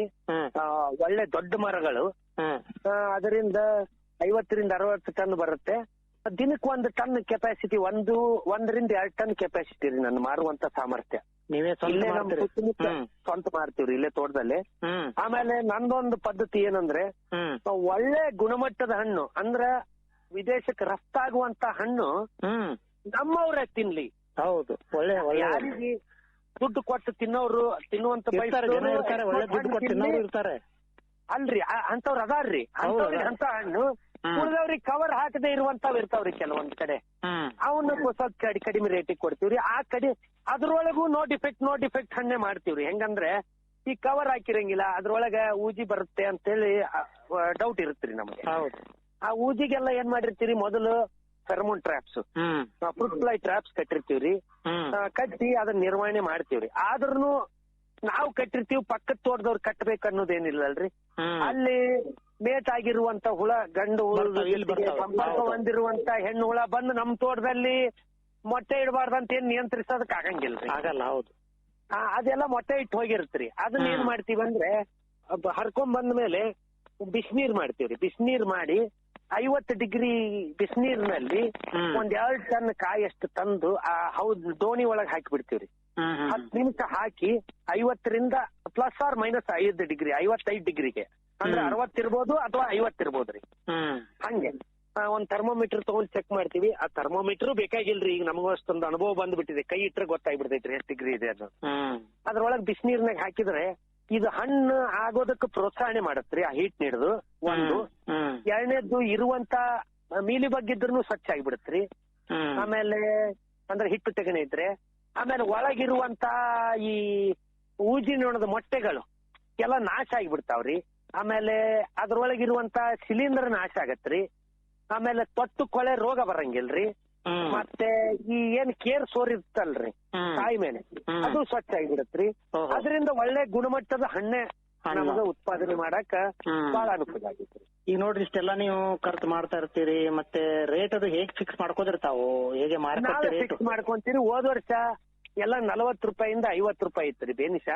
ಒಳ್ಳೆ ದೊಡ್ಡ ಮರಗಳು, ಅದರಿಂದ 50 ರಿಂದ 60 ಟನ್ ಬರುತ್ತೆ. ದಿನಕ್ಕೆ 1 ಟನ್ ಕೆಪಾಸಿಟಿ, 1 ರಿಂದ 2 ಟನ್ ಕೆಪಾಸಿಟಿ ರೀ ನನ್ನ ಮಾರುವಂತ ಸಾಮರ್ಥ್ಯ. ನೀವೇ ಸ್ವಂತ ಮಾಡ್ತೀವ್ರಿ ಇಲ್ಲೇ ತೋಟದಲ್ಲಿ. ಆಮೇಲೆ ನಂದೊಂದು ಪದ್ಧತಿ ಏನಂದ್ರೆ, ಒಳ್ಳೆ ಗುಣಮಟ್ಟದ ಹಣ್ಣು ಅಂದ್ರ ವಿದೇಶಕ್ಕೆ ರಫ್ತಾಗುವಂತ ಹಣ್ಣು ನಮ್ಮವ್ರೆ ತಿನ್ಲಿ. ಹೌದು, ಒಳ್ಳೆ ಯಾರಿಗೆ ದುಡ್ಡು ಕೊಟ್ಟು ತಿನ್ನುವಂತ ಇರ್ತಾರೆ ಅಲ್ರಿ, ಅಂತವ್ರು ಅದಾರ್ರಿ. ಅಂತ ಹಣ್ಣು ಉಳಿದವ್ರಿಗೆ ಕವರ್ ಹಾಕದೆ ಇರುವಂತಾವ್ ಇರ್ತಾವ್ರಿ ಕೆಲವೊಂದ್ ಕಡೆ. ಅವನ್ನ ಸ್ವಲ್ಪ ಕಡಿಮೆ ರೇಟಿಗೆ ಕೊಡ್ತೀವ್ರಿ. ಅದ್ರೊಳಗೂ ನೋ ಡಿಫೆಕ್ಟ್ ಹಣ್ಣೆ ಮಾಡ್ತೀವ್ರಿ. ಹೆಂಗಂದ್ರೆ ಈ ಕವರ್ ಹಾಕಿರಂಗಿಲ್ಲ, ಅದ್ರೊಳಗ ಊಜಿ ಬರುತ್ತೆ ಅಂತೇಳಿ ಡೌಟ್ ಇರುತ್ತ್ರಿ ನಮ್ಗೆ. ಹೌದು. ಆ ಊಜಿಗೆಲ್ಲ ಏನ್ ಮಾಡಿರ್ತೀರಿ, ಮೊದಲು pheromone traps, fruit fly traps ಕಟ್ಟಿರ್ತೀವ್ರಿ. ಕಟ್ಟಿ ಅದನ್ನ ನಿರ್ವಹಣೆ ಮಾಡ್ತೀವ್ರಿ. ಆದ್ರೂ ನಾವು ಕಟ್ಟಿರ್ತೀವಿ, ಪಕ್ಕದ ತೋಟದವ್ರು ಕಟ್ಟಬೇಕು ಅನ್ನೋದೇನಿಲ್ಲಲ್ರಿ. ಅಲ್ಲಿ ಮೇಟ್ ಆಗಿರುವಂತ ಹುಳ, ಗಂಡು ಸಂಪರ್ಕ ಹೊಂದಿರುವಂತ ಹೆಣ್ಣು ಹುಳ ಬಂದು ನಮ್ ತೋಟದಲ್ಲಿ ಮೊಟ್ಟೆ ಇಡಬಾರ್ದಂತ ಏನ್ ನಿಯಂತ್ರಿಸೋದಕ್ ಆಗಂಗಿಲ್ರಿ. ಆಗಲ್ಲ. ಹೌದು. ಅದೆಲ್ಲ ಮೊಟ್ಟೆ ಇಟ್ಟು ಹೋಗಿರ್ತ್ರಿ. ಅದನ್ನ ಏನ್ ಮಾಡ್ತೀವಿ ಅಂದ್ರೆ ಹರ್ಕೊಂಡ್ ಬಂದ ಮೇಲೆ ಬಿಸಿನೀರ್ ಮಾಡ್ತೀವ್ರಿ. ಬಿಸಿನೀರ್ ಮಾಡಿ 50 ಡಿಗ್ರಿ ಬಿಸಿನೀರ್ನಲ್ಲಿ 1-2 ಟನ್ ಕಾಯಷ್ಟು ತಂದು ದೋಣಿ ಒಳಗ್ ಹಾಕಿ ಬಿಡ್ತೀವ್ರಿ. 10 ನಿಮಿಷ ಹಾಕಿ 50ರಿಂದ ±5 ಡಿಗ್ರಿ, 55 ಡಿಗ್ರಿಗೆ ಅಂದ್ರೆ 60 ಇರ್ಬೋದು ಅಥವಾ 50 ಇರ್ಬೋದ್ರಿ. ಹಂಗೆ ಒಂದ್ ಥರ್ಮೋಮೀಟರ್ ತಗೊಂಡ್ ಚೆಕ್ ಮಾಡ್ತೀವಿ. ಆ ಥರ್ಮೋಮೀಟರ್ ಬೇಕಾಗಿಲ್ರಿ, ಈಗ ನಮಗೂ ಅಷ್ಟೊಂದು ಅನುಭವ ಬಂದ್ಬಿಟ್ಟಿದೆ. ಕೈ ಇಟ್ರೆ ಗೊತ್ತಾಗ್ಬಿಡ್ತೈತ್ರಿ ಎಷ್ಟು ಡಿಗ್ರಿ ಇದೆ ಅನ್ನೋದು. ಅದ್ರೊಳಗ್ ಬಿಸಿನೀರ್ನಾಗ ಹಾಕಿದ್ರೆ ಇದು ಹಣ್ಣು ಆಗೋದಕ್ಕೆ ಪ್ರೋತ್ಸಾಹನೆ ಮಾಡತ್ರಿ ಆ ಹೀಟ್ ನೀಡುದು ಒಂದು. ಎರಡನೇದ್ದು ಇರುವಂತ ಮೀಲಿ ಬಗ್ಗಿದ್ರು ಸ್ವಚ್ಛ ಆಗಿಬಿಡತ್ರಿ. ಆಮೇಲೆ ಅಂದ್ರೆ ಹಿಟ್ಟು ತೆಗಣೆ ಇದ್ರೆ, ಆಮೇಲೆ ಒಳಗಿರುವಂತ ಈ ಊಜಿ ನೊಣದ ಮೊಟ್ಟೆಗಳು ಎಲ್ಲ ನಾಶ ಆಗಿಬಿಡ್ತಾವ್ರಿ. ಆಮೇಲೆ ಅದ್ರೊಳಗಿರುವಂತ ಶಿಲೀಂಧ್ರ ನಾಶ ಆಗತ್ರಿ. ಆಮೇಲೆ ತೊಟ್ಟು ಕೊಳೆ ರೋಗ ಬರಂಗಿಲ್ರಿ. ಮತ್ತೆ ಈ ಏನ್ ಕೇರ್ ಸೋರ್ ಇರ್ತಲ್ರಿ ಕಾಯಿ ಮೇಲೆ, ಅದು ಸ್ವಚ್ಛ ಆಗಿಬಿಡತ್ರಿ. ಅದರಿಂದ ಒಳ್ಳೆ ಗುಣಮಟ್ಟದ ಹಣ್ಣೆ ನಮಗ ಉತ್ಪಾದನೆ ಮಾಡಾಕ ಬಹಳ ಅನುಕೂಲ ಆಗೈತ್ರಿ. ಈಗ ನೋಡ್ರಿ, ಇಷ್ಟೆಲ್ಲ ನೀವು ಖರ್ಚು ಮಾಡ್ತಾ ಇರ್ತೀರಿ, ಮತ್ತೆ ರೇಟ್ ಅದು ಹೇಗ್ ಫಿಕ್ಸ್ ಮಾಡ್ಕೋದಿರ್ತಾವು, ಹೇಗೆ ಮಾರುಕಟ್ಟೆ ರೇಟ್ ಫಿಕ್ಸ್ ಮಾಡ್ಕೊಂತೀರಿ? ಹೋದ ವರ್ಷ ಎಲ್ಲ 40 ರೂಪಾಯಿಂದ 50 ರೂಪಾಯಿ ಇತ್ರಿ ಬೇನಿಶ.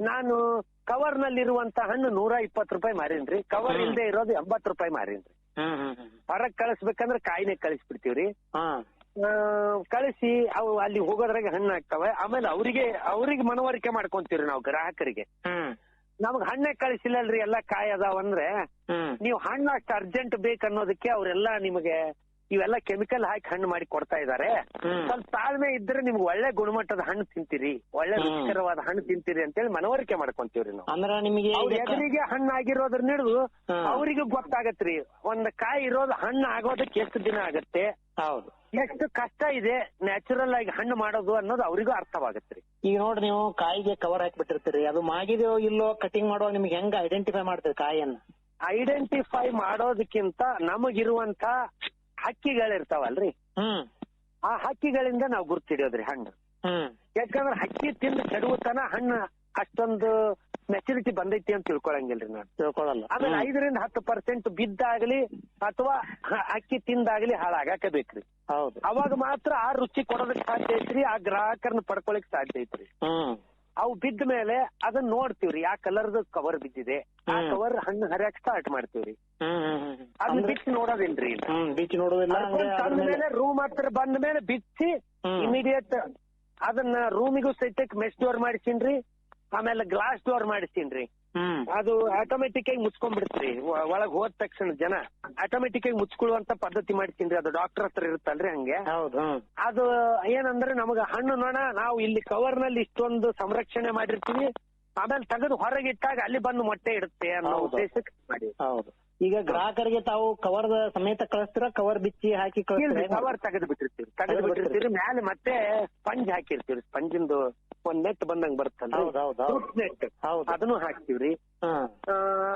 ನಾನು ಕವರ್ ನಲ್ಲಿರುವಂತ ಹಣ್ಣು 120 ರೂಪಾಯಿ ಮಾರೀನ್ರಿ. ಕವರ್ ಇಲ್ದೆ ಇರೋದು 80 ರೂಪಾಯಿ ಮಾರೀನ್ರಿ. ಹೊರಗ್ ಕಳಿಸ್ಬೇಕಂದ್ರೆ ಕಾಯಿನೇ ಕಳಿಸ್ಬಿಡ್ತೀವ್ರಿ. ಕಳಿಸಿ ಅವು ಅಲ್ಲಿ ಹೋಗೋದ್ರಾಗ ಹಣ್ಣು ಆಗ್ತಾವೆ. ಆಮೇಲೆ ಅವ್ರಿಗೆ ಮನವರಿಕೆ ಮಾಡ್ಕೊಂತೀವ್ರಿ ನಾವು ಗ್ರಾಹಕರಿಗೆ. ನಮಗ್ ಹಣ್ಣೆ ಕಳಿಸಿಲ್ಲಲ್ರಿ, ಎಲ್ಲಾ ಕಾಯಿ ಅದಾವಂದ್ರೆ ನೀವು ಹಣ್ಣು ಅಷ್ಟು ಅರ್ಜೆಂಟ್ ಬೇಕನ್ನೋದಕ್ಕೆ ಅವರೆಲ್ಲಾ ನಿಮಗೆ ಇವೆಲ್ಲ ಕೆಮಿಕಲ್ ಹಾಕಿ ಹಣ್ಣು ಮಾಡಿ ಕೊಡ್ತಾ ಇದಾರೆ. ಸ್ವಲ್ಪ ತಾಳ್ಮೆ ಇದ್ರೆ ನಿಮ್ಗೆ ಒಳ್ಳೆ ಗುಣಮಟ್ಟದ ಹಣ್ಣು ತಿಂತೀರಿ, ಒಳ್ಳೆ ರುಚಿಕರವಾದ ಹಣ್ಣು ತಿಂತೀರಿ ಅಂತೇಳಿ ಮನವರಿಕೆ ಮಾಡ್ಕೊಂತೀವ್ರಿ ನಾವು. ಅಂದ್ರೆ ನಿಮಗೆ ಎದುರಿಗೆ ಹಣ್ಣು ಆಗಿರೋದ್ರ ಹಿಡಿದು ಅವ್ರಿಗೂ ಗೊತ್ತಾಗತ್ರಿ ಒಂದ್ ಕಾಯಿ ಇರೋದು ಹಣ್ಣು ಆಗೋದಕ್ಕೆ ಎಷ್ಟು ದಿನ ಆಗತ್ತೆ, ಹೌದು, ಎಷ್ಟು ಕಷ್ಟ ಇದೆ ನ್ಯಾಚುರಲ್ ಆಗಿ ಹಣ್ಣು ಮಾಡೋದು ಅನ್ನೋದು ಅವರಿಗೂ ಅರ್ಥವಾಗತ್ರಿ. ಈಗ ನೋಡ್ರಿ, ನೀವು ಕಾಯಿಗೆ ಕವರ್ ಹಾಕ್ಬಿಟ್ಟಿರ್ತೀರಿ, ಅದು ಮಾಗಿದೆಯೋ ಇಲ್ಲೋ ಕಟಿಂಗ್ ಮಾಡುವಾಗ ನಿಮ್ಗೆ ಹೆಂಗ ಐಡೆಂಟಿಫೈ ಮಾಡ್ತೀರಿ ಕಾಯಿಯನ್ನ? ಐಡೆಂಟಿಫೈ ಮಾಡೋದಕ್ಕಿಂತ ನಮಗಿರುವಂತ ಹಕ್ಕಿಗಳಿರ್ತಾವಲ್ರಿ, ಆ ಹಕ್ಕಿಗಳಿಂದ ನಾವು ಗುರ್ತಿಡಿಯೋದ್ರಿ ಹಣ್ಣು. ಯಾಕಂದ್ರೆ ಹಕ್ಕಿ ತಿಂದು ಕೆಡುವತನ ಹಣ್ಣು ಅಷ್ಟೊಂದು ಮೆಚುರಿಟಿ ಬಂದೈತಿ ಅಂತ ತಿಳ್ಕೊಳಂಗಿಲ್ರಿ ನಾನು. ತಿಳ್ಕೊಳಲ್ಲ. ಆಮೇಲೆ 5-10% ಬಿದ್ದಾಗ್ಲಿ ಅಥವಾ ಅಕ್ಕಿ ತಿಂದಾಗ್ಲಿ ಹಾಳಾಗಾಕ ಬೇಕ್ರಿ. ಹೌದು. ಅವಾಗ ಮಾತ್ರ ಆ ರುಚಿ ಕೊಡೋದಕ್ ಸಾಧ್ಯ ಐತ್ರಿ, ಆ ಗ್ರಾಹಕರನ್ನ ಪಡ್ಕೊಳಕ್ ಸಾಧ್ಯ ಐತ್ರಿ. ಅವು ಬಿದ್ದ ಮೇಲೆ ಅದನ್ನ ನೋಡ್ತೀವ್ರಿ, ಯಾವ ಕಲರ್ದು ಕವರ್ ಬಿದ್ದಿದೆ, ಆ ಕವರ್ ಹಣ್ಣು ಹರಿಯಾಕ್ ಸ್ಟಾರ್ಟ್ ಮಾಡ್ತೀವ್ರಿ. ಅದನ್ನ ಬಿಚ್ಚಿ ನೋಡೋದಿಲ್ರಿ, ಬಿಚ್ಚಿ ನೋಡೋದಿಲ್ಲ. ಮೇಲೆ ರೂಮ್ ಹತ್ರ ಬಂದ ಮೇಲೆ ಬಿಚ್ಚಿ ಇಮಿಡಿಯೇಟ್ ಅದನ್ನ ರೂಮಿಗೂ ಸಹಿತ ಮೆಶ್ ಡೋರ್ ಮಾಡಿಸೀನ್ರಿ. ಆಮೇಲೆ ಗ್ಲಾಸ್ ಡೋರ್ ಮಾಡಿಸ್ತೀನ್ರಿ. ಅದು ಆಟೋಮೆಟಿಕ್ ಆಗಿ ಮುಚ್ಕೊಂಡ್ಬಿಡ್ತ್ರಿ. ಒಳಗ್ ಹೋದ ತಕ್ಷಣ ಜನ ಆಟೋಮೆಟಿಕ್ ಆಗಿ ಮುಚ್ಕೊಳ್ಳುವಂತ ಪದ್ಧತಿ ಮಾಡ್ತೀನ್ರಿ. ಅದು ಡಾಕ್ಟರ್ ಹತ್ರ ಇರುತ್ತಲ್ರಿ ಹಂಗೆ. ಅದು ಏನಂದ್ರೆ ನಮಗ ಹಣ್ಣು ನೋಣ ನಾವು ಇಲ್ಲಿ ಕವರ್ ನಲ್ಲಿ ಇಷ್ಟೊಂದು ಸಂರಕ್ಷಣೆ ಮಾಡಿರ್ತೀವಿ, ಆಮೇಲೆ ತೆಗೆದು ಹೊರಗಿಟ್ಟಾಗ ಅಲ್ಲಿ ಬಂದು ಮೊಟ್ಟೆ ಇಡುತ್ತೆ ಅನ್ನೋ ಉದ್ದೇಶಕ್ಕೆ ಮಾಡಿ. ಹೌದು. ಈಗ ಗ್ರಾಹಕರಿಗೆ ತಾವು ಕವರ್ ಸಮೇತ ಕಳಿಸ್ತೀರಾ, ಕವರ್ ಬಿಚ್ಚಿ ಹಾಕಿ ಕಳಿಸ್ತೀರಾ? ಕವರ್ ತೆಗೆದು ಬಿಟ್ಟಿರ್ತೀವಿ ಮ್ಯಾಲೆ ಮತ್ತೆ ಸ್ಪಂಜ್ ಹಾಕಿರ್ತೀವಿ. ಸ್ಪಂಜಿಂದು ಒಂದ್ ನೆಟ್ ಬಂದಂಗ್ ಬರುತ್ತಲ್ಲ, ನೆಟ್, ಅದನ್ನು ಹಾಕ್ತಿವ್ರಿ.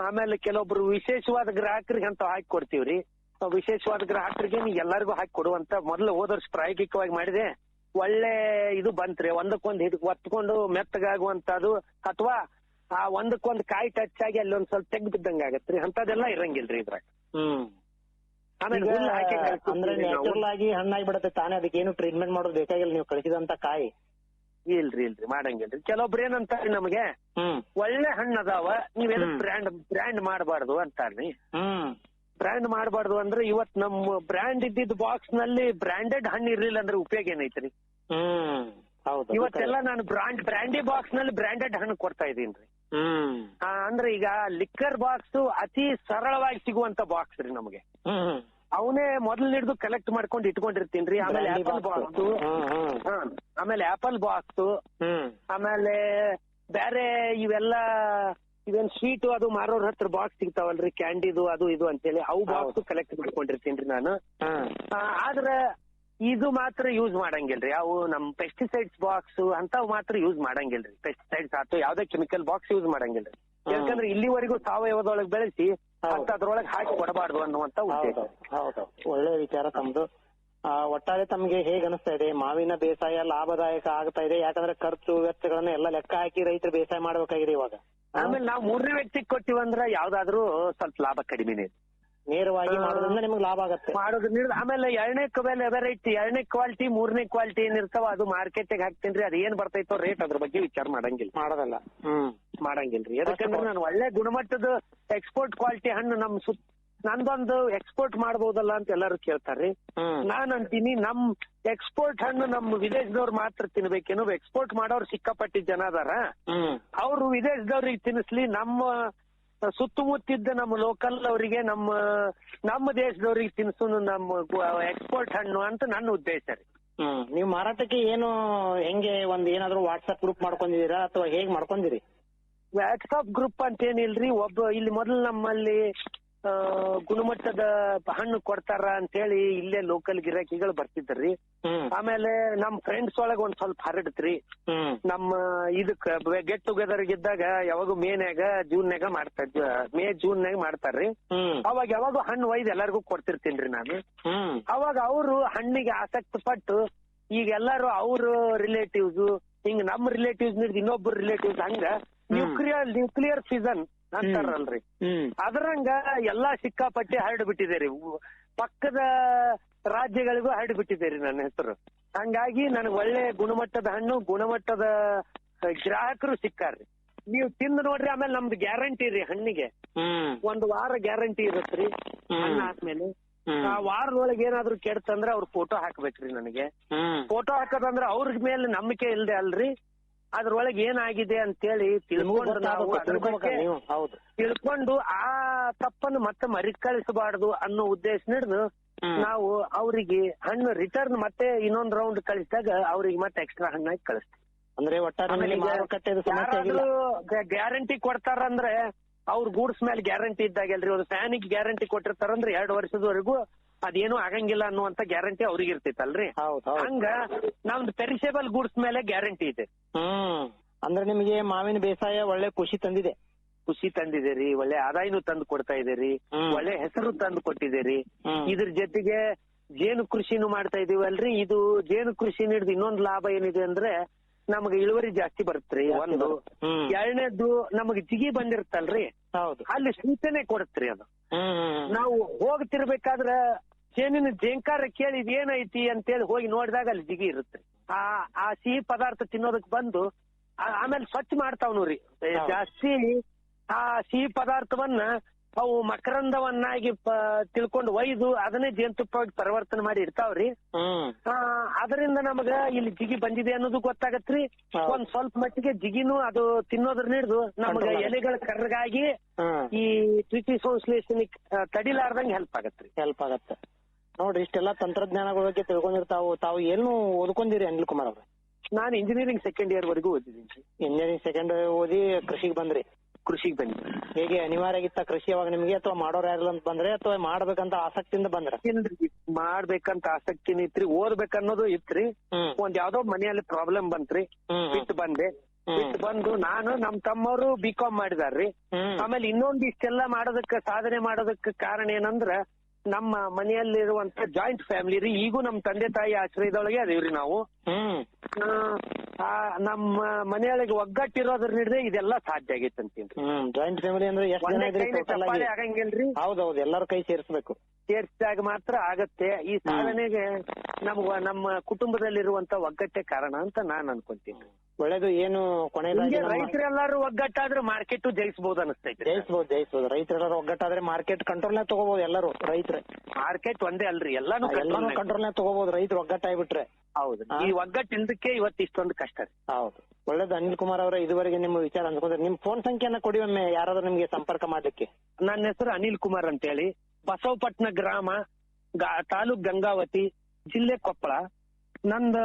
ಆಮೇಲೆ ಕೆಲವೊಬ್ರು ವಿಶೇಷವಾದ ಗ್ರಾಹಕರಿಗೆ ಅಂತ ಹಾಕಿ ಕೊಡ್ತೀವ್ರಿ. ವಿಶೇಷವಾದ ಗ್ರಾಹಕರಿಗೆ ಎಲ್ಲರಿಗೂ ಹಾಕಿ ಕೊಡುವಂತ ಮೊದಲು ಹೋದ ವರ್ಷ ಪ್ರಾಯೋಗಿಕವಾಗಿ ಮಾಡಿದೆ, ಒಳ್ಳೆ ಇದು ಬಂತ್ರಿ. ಒಂದಕ್ಕೊಂದು ಒತ್ಕೊಂಡು ಮೆತ್ತಗಾಗುವಂತದ್ದು ಅಥವಾ ಆ ಒಂದಕ್ಕೊಂದ್ ಕಾಯಿ ಟಚ್ ಆಗಿ ಅಲ್ಲಿ ಒಂದ್ ಸ್ವಲ್ಪ ತೆಗ್ದು ಬಿದ್ದಂಗ ಆಗತ್ರಿ. ಅಂತದೆಲ್ಲ ಇರಂಗಿಲ್ರಿ ಇದ್ರಾಗ. ಆಮೇಲೆ ಅಂದ್ರೆ ನ್ಯಾಚುರಲ್ ಆಗಿ ಹಣ್ಣಾಗಿ ಬಿಡತ್ತೆ ತಾನೇ, ಅದಕ್ಕೆ ಏನು ಟ್ರೀಟ್ಮೆಂಟ್ ಮಾಡೋದು ಬೇಕಾಗಿಲ್ಲ ನೀವು ಕಳಿಸಿದಂತ ಕಾಯಿ. ಇಲ್ರಿ ಕೆಲವೊಬ್ರು ಏನಂತಾರಿ ನಮಗೆ, ಒಳ್ಳೆ ಹಣ್ಣು ಅದಾವ, ನೀವೇನು ಬ್ರ್ಯಾಂಡ್ ಮಾಡಬಾರ್ದು ಅಂತಾರ್ರಿ. ಬ್ರ್ಯಾಂಡ್ ಮಾಡಬಾರ್ದು ಅಂದ್ರೆ ಇವತ್ ನಮ್ಮ ಬ್ರ್ಯಾಂಡ್ ಇದ್ದಿದ್ ಬಾಕ್ಸ್ ನಲ್ಲಿ ಬ್ರ್ಯಾಂಡೆಡ್ ಹಣ್ಣು ಇರ್ಲಿಲ್ಲ ಅಂದ್ರೆ ಉಪಯೋಗ ಏನೈತ್ರಿ? ಇವತ್ತೆಲ್ಲ ನಾನು ಬ್ರ್ಯಾಂಡಿ ಬಾಕ್ಸ್ ನಲ್ಲಿ ಬ್ರ್ಯಾಂಡೆಡ್ ಹಣ್ಣು ಕೊಡ್ತಾ ಇದೀನ್ರಿ. ಅಂದ್ರೆ ಈಗ ಲಿಕ್ಕರ್ ಬಾಕ್ಸ್ ಅತಿ ಸರಳವಾಗಿ ಸಿಗುವಂತ ಬಾಕ್ಸ್ ರೀ ನಮಗೆ. ಅವನೇ ಮೊದಲು ಹಿಡಿದು ಕಲೆಕ್ಟ್ ಮಾಡ್ಕೊಂಡು ಇಟ್ಕೊಂಡಿರ್ತೀನ್ರಿ. ಆಮೇಲೆ ಆಪಲ್ ಬಾಕ್ಸ್, ಆಮೇಲೆ ಬೇರೆ ಇವೇನ್ ಸ್ವೀಟ್ ಅದು ಮಾರೋರ್ ಹತ್ರ ಬಾಕ್ಸ್ ಸಿಗ್ತಾವಲ್ರಿ, ಕ್ಯಾಂಡಿದು ಅದು ಇದು ಅಂತೇಳಿ, ಅವು ಬಾಕ್ಸ್ ಕಲೆಕ್ಟ್ ಮಾಡ್ಕೊಂಡಿರ್ತೀನ್ರಿ ನಾನು. ಆದ್ರೆ ಇದು ಮಾತ್ರ ಯೂಸ್ ಮಾಡಂಗಿಲ್ರಿ. ಅವು ನಮ್ ಪೆಸ್ಟಿಸೈಡ್ಸ್ ಬಾಕ್ಸ್ ಅಂತಾವ್ ಮಾತ್ರ ಯೂಸ್ ಮಾಡಂಗಿಲ್ರಿ. ಪೆಸ್ಟಿಸೈಡ್ಸ್ ಅಥವಾ ಯಾವ್ದೇ ಕೆಮಿಕಲ್ ಬಾಕ್ಸ್ ಯೂಸ್ ಮಾಡಂಗಿಲ್ರಿ. ಯಾಕಂದ್ರೆ ಇಲ್ಲಿವರೆಗೂ ಸಾವಯವದೊಳಗೆ ಬೆಳೆಸಿ ಅಂತ ಅದ್ರೊಳಗೆ ಹಾಕಿ ಕೊಡಬಾರ್ದು ಅನ್ನುವಂತ ಉದ್ದೇಶ. ಹೌದು, ಒಳ್ಳೆ ವಿಚಾರ ತಮ್ದು. ಒಟ್ಟಾರೆ ತಮ್ಗೆ ಹೇಗ್ ಅನಿಸ್ತಾ ಇದೆ ಮಾವಿನ ಬೇಸಾಯ ಲಾಭದಾಯಕ ಆಗ್ತಾ ಇದೆ? ಯಾಕಂದ್ರೆ ಖರ್ಚು ವೆಚ್ಚಗಳನ್ನ ಎಲ್ಲ ಲೆಕ್ಕ ಹಾಕಿ ರೈತರು ಬೇಸಾಯ ಮಾಡ್ಬೇಕಾಗಿದೆ ಇವಾಗ. ಆಮೇಲೆ ನಾವು 3ನೇ ವ್ಯಕ್ತಿಗೆ ಕೊಟ್ಟಿವಂದ್ರ ಯಾವ್ದಾದ್ರು ಸ್ವಲ್ಪ ಲಾಭ ಕಡಿಮೆನೆ. ನೇರವಾಗಿ ಮಾಡೋದ್ರಿಂದ ನಿಮ್ಗೆ ಲಾಭ ಆಗತ್ತೆ. ಮಾಡೋದ್ರಿಂದ ಆಮೇಲೆ 2ನೇ ವೆರೈಟಿ 2ನೇ ಕ್ವಾಲಿಟಿ 3ನೇ ಕ್ವಾಲಿಟಿ ಏನಿರ್ತಾವ ಅದು ಮಾರ್ಕೆಟ್ಗೆ ಹಾಕ್ತೀನಿ. ಅದ್ ಏನ್ ಬರ್ತೈತೋ ರೇಟ್ ಅದ್ರ ಬಗ್ಗೆ ವಿಚಾರ ಮಾಡೋದಲ್ಲ. ಮಾಡಂಗಿಲ್ರಿ. ಯಾಕಂದ್ರೆ ನಾನು ಒಳ್ಳೆ ಗುಣಮಟ್ಟದ ಎಕ್ಸ್ಪೋರ್ಟ್ ಕ್ವಾಲಿಟಿ ಹಣ್ಣು ನಂದೊಂದು ಎಕ್ಸ್ಪೋರ್ಟ್ ಮಾಡಬಹುದಲ್ಲ ಅಂತ ಎಲ್ಲರೂ ಕೇಳ್ತಾರ್ರಿ. ನಾನ್ ಅಂತೀನಿ ನಮ್ ಎಕ್ಸ್ಪೋರ್ಟ್ ಹಣ್ಣು ನಮ್ಮ ವಿದೇಶದವ್ರು ಮಾತ್ರ ತಿನ್ಬೇಕೇನೋ. ಎಕ್ಸ್ಪೋರ್ಟ್ ಮಾಡೋರು ಸಿಕ್ಕಾಪಟ್ಟಿ ಜನ ಅದಾರ. ಅವ್ರು ವಿದೇಶದವ್ರಿಗೆ ತಿನ್ನಿಸ್ಲಿ, ನಮ್ಮ ಸುತ್ತಮುತ್ತಿದ್ದ ನಮ್ಮ ಲೋಕಲ್ ಅವರಿಗೆ ನಮ್ಮ ದೇಶದವ್ರಿಗೆ ತಿನ್ಸು ನಮ್ಮ ಎಕ್ಸ್ಪೋರ್ಟ್ ಹಣ್ಣು ಅಂತ ನನ್ನ ಉದ್ದೇಶ ರೀ. ನೀವು ಮಾರಾಟಕ್ಕೆ ಏನು ಹೆಂಗೆ ಏನಾದ್ರು ವಾಟ್ಸ್ಆಪ್ ಗ್ರೂಪ್ ಮಾಡ್ಕೊಂಡಿದೀರಾ ಅಥವಾ ಹೇಗ್ ಮಾಡ್ಕೊಂಡಿರಿ? ವಾಟ್ಸ್ಆಪ್ ಗ್ರೂಪ್ ಅಂತ ಏನಿಲ್ರಿ. ಇಲ್ಲಿ ಮೊದಲು ನಮ್ಮಲ್ಲಿ ಗುಣಮಟ್ಟದ ಹಣ್ಣು ಕೊಡ್ತಾರ ಅಂತ ಹೇಳಿ ಇಲ್ಲೇ ಲೋಕಲ್ ಗಿರಾಕಿಗಳು ಬರ್ತಿದ್ರಿ. ಆಮೇಲೆ ನಮ್ ಫ್ರೆಂಡ್ಸ್ ಒಳಗ ಒಂದ್ ಸ್ವಲ್ಪ ಹರಡ್ತ್ರಿ. ನಮ್ಮ ಇದಕ್ ಗೆಟ್ ಟುಗೆದರ್ ಇದ್ದಾಗ ಯಾವಾಗ ಜೂನ್ಯಾಗ ಜೂನ್ಯಾಗ ಮಾಡ್ತಾರ್ರಿ. ಅವಾಗ ಯಾವಾಗ ಹಣ್ಣು ಒಯ್ದು ಎಲ್ಲರಿಗೂ ಕೊಡ್ತಿರ್ತೀನ್ರಿ ನಾನು. ಅವಾಗ ಅವರು ಹಣ್ಣಿಗೆ ಆಸಕ್ತಿ ಪಟ್ಟು ಈಗ ಎಲ್ಲಾರು ಅವ್ರ ರಿಲೇಟಿವ್ಸ್ ಹಿಂಗ ನಮ್ಮ ರಿಲೇಟಿವ್ಸ್ ಇನ್ನೊಬ್ರು ರಿಲೇಟಿವ್ಸ್ ಹಂಗ ನ್ಯೂಕ್ಲಿಯರ್ ಫಿಸನ್ ಅಂತಾರಲ್ರಿ, ಅದ್ರಂಗ ಎಲ್ಲಾ ಸಿಕ್ಕಾಪಟ್ಟಿ ಹರಡ್ಬಿಟ್ಟಿದೆ. ಪಕ್ಕದ ರಾಜ್ಯಗಳಿಗೂ ಹರಡ್ಬಿಟ್ಟಿದೆ ನನ್ನ ಹೆಸರು. ಹಂಗಾಗಿ ನನಗ್ ಒಳ್ಳೆ ಗುಣಮಟ್ಟದ ಹಣ್ಣು ಗುಣಮಟ್ಟದ ಗ್ರಾಹಕರು ಸಿಕ್ಕಾರ್ರಿ. ನೀವು ತಿಂದು ನೋಡ್ರಿ. ಆಮೇಲೆ ನಮ್ದು ಗ್ಯಾರಂಟಿ ರೀ ಹಣ್ಣಿಗೆ 1 ವಾರ ಗ್ಯಾರಂಟಿ ಇರತ್ರಿ. ಹಣ್ಣು ಆದ್ಮೇಲೆ ಆ ವಾರದೊಳಗೆ ಏನಾದ್ರು ಕೆಡ್ತಂದ್ರ ಅವ್ರ ಫೋಟೋ ಹಾಕ್ಬೇಕ್ರಿ ನನಗೆ. ಫೋಟೋ ಹಾಕೋದಂದ್ರ ಅವ್ರ ಮೇಲೆ ನಂಬಿಕೆ ಇಲ್ದೆ ಅಲ್ರಿ, ಅದ್ರೊಳಗೆ ಏನಾಗಿದೆ ಅಂತೇಳಿ ತಿಳ್ಕೊಂಡು ನಾವು ತಿಳ್ಕೊಂಡು ಆ ತಪ್ಪನ್ನು ಮತ್ತೆ ಮರಿಕಳಿಸಬಾರ್ದು ಅನ್ನೋ ಉದ್ದೇಶ ಹಿಡಿದು ನಾವು ಅವ್ರಿಗೆ ಹಣ್ಣು ರಿಟರ್ನ್ ಮತ್ತೆ ಇನ್ನೊಂದ್ ರೌಂಡ್ ಕಳಿಸಿದಾಗ ಅವ್ರಿಗೆ ಮತ್ತೆ ಎಕ್ಸ್ಟ್ರಾ ಹಣ್ಣಾಗಿ ಕಳಿಸ್ತೀವಿ. ಅಂದ್ರೆ ಗ್ಯಾರಂಟಿ ಕೊಡ್ತಾರಂದ್ರೆ ಅವ್ರ ಗೂಡ್ಸ್ ಮೇಲೆ ಗ್ಯಾರಂಟಿ ಇದ್ದಾಗಲ್ರಿ. ಒಂದು ಫ್ಯಾನಿಗೆ ಗ್ಯಾರಂಟಿ ಕೊಟ್ಟಿರ್ತಾರಂದ್ರೆ 2 ವರ್ಷದವರೆಗೂ ಅದೇನು ಆಗಂಗಿಲ್ಲ ಅನ್ನುವಂತ ಗ್ಯಾರಂಟಿ ಅವ್ರಿಗೆ ಇರ್ತೈತಲ್ರಿ. ಹಂಗ ನಮ್ದು ಪೆರಿಷೇಬಲ್ ಗೂಡ್ಸ್ ಮೇಲೆ ಗ್ಯಾರಂಟಿ ಇದೆ. ಅಂದ್ರೆ ನಿಮಗೆ ಮಾವಿನ ಬೇಸಾಯ ಒಳ್ಳೆ ಖುಷಿ ತಂದಿದೆ ರೀ. ಒಳ್ಳೆ ಆದಾಯನು ತಂದು ಕೊಡ್ತಾ ಇದೆ ರೀ. ಒಳ್ಳೆ ಹೆಸರು ತಂದು ಕೊಟ್ಟಿದೆ ರೀ. ಇದ್ರ ಜೊತೆಗೆ ಜೇನು ಕೃಷಿನೂ ಮಾಡ್ತಾ ಇದೀವಲ್ರಿ. ಇದು ಜೇನು ಕೃಷಿ ಹಿಡಿದು ಇನ್ನೊಂದು ಲಾಭ ಏನಿದೆ ಅಂದ್ರೆ ನಮಗೆ ಇಳುವರಿ ಜಾಸ್ತಿ ಬರುತ್ತ್ರಿ. ಒಂದು 2ನೇದ್ದು ನಮಗ್ ಜಿಗಿ ಬಂದಿರುತ್ತಲ್ರಿ, ಅಲ್ಲಿ ಸೂಚನೆ ಕೊಡತ್ರಿ. ಅದು ನಾವು ಹೋಗ್ತಿರ್ಬೇಕಾದ್ರ ಜೇನಿನ ಜೇಂಕಾರ ಕೇಳಿ ಏನೈತಿ ಅಂತೇಳಿ ಹೋಗಿ ನೋಡಿದಾಗ ಅಲ್ಲಿ ಜಿಗಿ ಇರುತ್ತೆ. ಆ ಸಿಹಿ ಪದಾರ್ಥ ತಿನ್ನೋದಕ್ ಬಂದು ಆಮೇಲೆ ಸ್ವಚ್ಛ ಮಾಡ್ತಾವ್ ನೋಡ್ರಿ. ಜಾಸ್ತಿ ಆ ಸಿಹಿ ಪದಾರ್ಥವನ್ನ ಅವು ಮಕರಂದವನ್ನಾಗಿ ತಿಳ್ಕೊಂಡು ಒಯ್ದು ಅದನ್ನೇ ಜೇನುತುಪ್ಪವಾಗಿ ಪರಿವರ್ತನೆ ಮಾಡಿ ಇಡ್ತಾವ್ರಿ. ಅದರಿಂದ ನಮಗ ಇಲ್ಲಿ ಜಿಗಿ ಬಂದಿದೆ ಅನ್ನೋದು ಗೊತ್ತಾಗತ್ರಿ. ಒಂದ್ ಸ್ವಲ್ಪ ಮಟ್ಟಿಗೆ ಜಿಗಿನೂ ಅದು ತಿನ್ನೋದ್ರ ಹಿಡಿದು ನಮಗ ಎಲೆಗಳ ಕರ್ಗಾಗಿ ಈ ದ್ವಿತೀಯ ಸಂಶ್ಲೇಷಣೆ ತಡಿಲಾರ್ದಂಗೆ ಹೆಲ್ಪ್ ಆಗತ್ತೆ. ನೋಡ್ರಿ, ಇಷ್ಟೆಲ್ಲಾ ತಂತ್ರಜ್ಞಾನಗಳ ಬಗ್ಗೆ ತಿಳ್ಕೊಂಡಿರ್ತಾವು. ತಾವು ಏನು ಓದ್ಕೊಂಡಿರಿ ಅನಿಲ್ ಕುಮಾರ್ ಅವ್ರೆ? ನಾನು ಇಂಜಿನಿಯರಿಂಗ್ 2nd ಇಯರ್ ವರೆಗೂ ಓದಿದ್ದೀನಿ. ಇಂಜಿನಿಯರಿಂಗ್ 2nd ಓದಿ ಕೃಷಿಗೆ ಬಂದ್ರಿ? ಕೃಷಿಗೆ ಬಂದ್ರಿ. ಹೇಗೆ ಅನಿವಾರ್ಯ ಆಗಿತ್ತ ಕೃಷಿ ಅವಾಗ ನಿಮ್ಗೆ, ಅಥವಾ ಮಾಡೋರ್ ಯಾರಿಲ್ಲ ಅಂತ ಬಂದ್ರೆ, ಅಥವಾ ಮಾಡ್ಬೇಕಂತ ಆಸಕ್ತಿಯಿಂದ ಬಂದ್ರ? ಮಾಡ್ಬೇಕಂತ ಆಸಕ್ತಿನ ಇತ್ರಿ, ಓದ್ಬೇಕನ್ನೋದು ಇತ್ರಿ. ಒಂದ್ ಯಾವ್ದೋ ಮನೆಯಲ್ಲಿ ಪ್ರಾಬ್ಲಮ್ ಬಂತ್ರಿ, ಬಿಟ್ಟು ಬಂದು ನಾನು ನಮ್ ತಮ್ಮವರು B.Com ಮಾಡಿದಾರ್ರಿ. ಆಮೇಲೆ ಇನ್ನೊಂದು ಇಷ್ಟೆಲ್ಲ ಸಾಧನೆ ಮಾಡೋದಕ್ಕೆ ಕಾರಣ ಏನಂದ್ರ ನಮ್ಮ ಮನೆಯಲ್ಲಿರುವಂತ ಜಾಯಿಂಟ್ ಫ್ಯಾಮಿಲಿ ರೀ. ಈಗೂ ನಮ್ ತಂದೆ ತಾಯಿ ಆಶ್ರಯದೊಳಗೆ ಅದೇವ್ರಿ ನಾವು. ನಮ್ಮ ಮನೆಯೊಳಗೆ ಒಗ್ಗಟ್ಟಿರೋದ್ರ ಹಿಡಿದ್ರೆ ಇದೆಲ್ಲ ಸಾಧ್ಯ ಆಗೈತೆ ಅಂತೀನಿ. ಜಾಯಿಂಟ್ ಫ್ಯಾಮಿಲಿ ಅಂದ್ರೆ ಆಗಂಗಿಲ್ರಿ. ಹೌದೌದು, ಎಲ್ಲರೂ ಕೈ ಸೇರಿಸಿದಾಗ ಮಾತ್ರ ಆಗತ್ತೆ. ಈ ಸಾಧನೆಗೆ ನಮ್ಮ ಕುಟುಂಬದಲ್ಲಿರುವಂತ ಒಗ್ಗಟ್ಟೆ ಕಾರಣ ಅಂತ ನಾನ್ ಅನ್ಕೊಂತೀನಿ. ಒಳ್ಳೇದು. ಏನು ಕೊನೆಯದಾಗಿ ರೈತರೆಲ್ಲಾರು ಒಗ್ಗಟ್ಟಾದ್ರೆ ಮಾರ್ಕೆಟ್ ಜಯಿಸಬಹುದು ಅನಿಸ್ತೈತಿ. ಜಯಿಸಬಹುದು. ರೈತರೆಲ್ಲರೂ ಒಗ್ಗಟ್ಟಾದ್ರೆ ಮಾರ್ಕೆಟ್ ಕಂಟ್ರೋಲ್ನಾಗ ತಗೋಬಹುದು. ಎಲ್ಲರೂ ರೈತರು ಮಾರ್ಕೆಟ್ ಒಂದೇ ಅಲ್ರಿ, ಎಲ್ಲಾನು ಕಂಟ್ರೋಲ್ನಾಗ ತಗೋಬಹುದು ರೈತರು ಒಗ್ಗಟ್ಟಾಗ್ಬಿಟ್ರೆ. ಹೌದು, ಈ ಒಗ್ಗಟ್ಟಿಂದಕ್ಕೆ ಇವತ್ತು ಇಷ್ಟೊಂದು ಕಷ್ಟ. ಹೌದು, ಒಳ್ಳೇದು. ಅನಿಲ್ ಕುಮಾರ್ ಅವರ ಇದುವರೆಗೆ ನಿಮ್ಮ ವಿಚಾರ ಅನ್ಕೊಂಡ್ರೆ ನಿಮ್ ಫೋನ್ ಸಂಖ್ಯೆಯನ್ನ ಕೊಡಿ ಒಮ್ಮೆ, ಯಾರಾದ್ರೂ ನಿಮ್ಗೆ ಸಂಪರ್ಕ ಮಾಡ್ಲಿಕ್ಕೆ. ನನ್ನ ಹೆಸರು ಅನಿಲ್ ಕುಮಾರ್ ಅಂತ ಹೇಳಿ, ಬಸವಪಟ್ಟಣ ಗ್ರಾಮ, ತಾಲೂಕ್ ಗಂಗಾವತಿ, ಜಿಲ್ಲೆ ಕೊಪ್ಪಳ. ನಂದು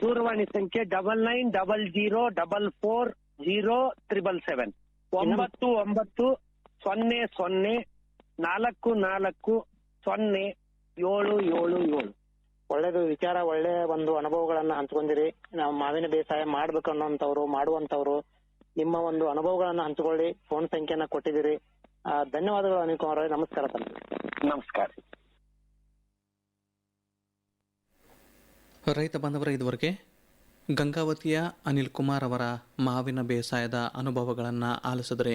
ದೂರವಾಣಿ ಸಂಖ್ಯೆ 9900440777 9900440777. ಒಳ್ಳೇದು ವಿಚಾರ, ಒಳ್ಳೆ ಒಂದು ಅನುಭವಗಳನ್ನ ಹಂಚ್ಕೊಂಡಿರಿ. ನಾವು ಮಾವಿನ ಬೇಸಾಯ ಮಾಡ್ಬೇಕು ಅನ್ನೋಂಥವ್ರು, ಮಾಡುವಂತವ್ರು ನಿಮ್ಮ ಒಂದು ಅನುಭವಗಳನ್ನ ಹಂಚಿಕೊಳ್ಳಿ. ಫೋನ್ ಸಂಖ್ಯೆನ ಕೊಟ್ಟಿದ್ದೀರಿ. ಧನ್ಯವಾದಗಳು ಅನಿಲ್ ಕುಮಾರ್ ಅವರೇ. ನಮಸ್ಕಾರ ತಮಗೆ. ನಮಸ್ಕಾರ. ರೈತ ಬಾಂಧವರ ಇದುವರೆಗೆ ಗಂಗಾವತಿಯ ಅನಿಲ್ ಕುಮಾರ್ ಅವರ ಮಾವಿನ ಬೇಸಾಯದ ಅನುಭವಗಳನ್ನು ಆಲಿಸಿದರೆ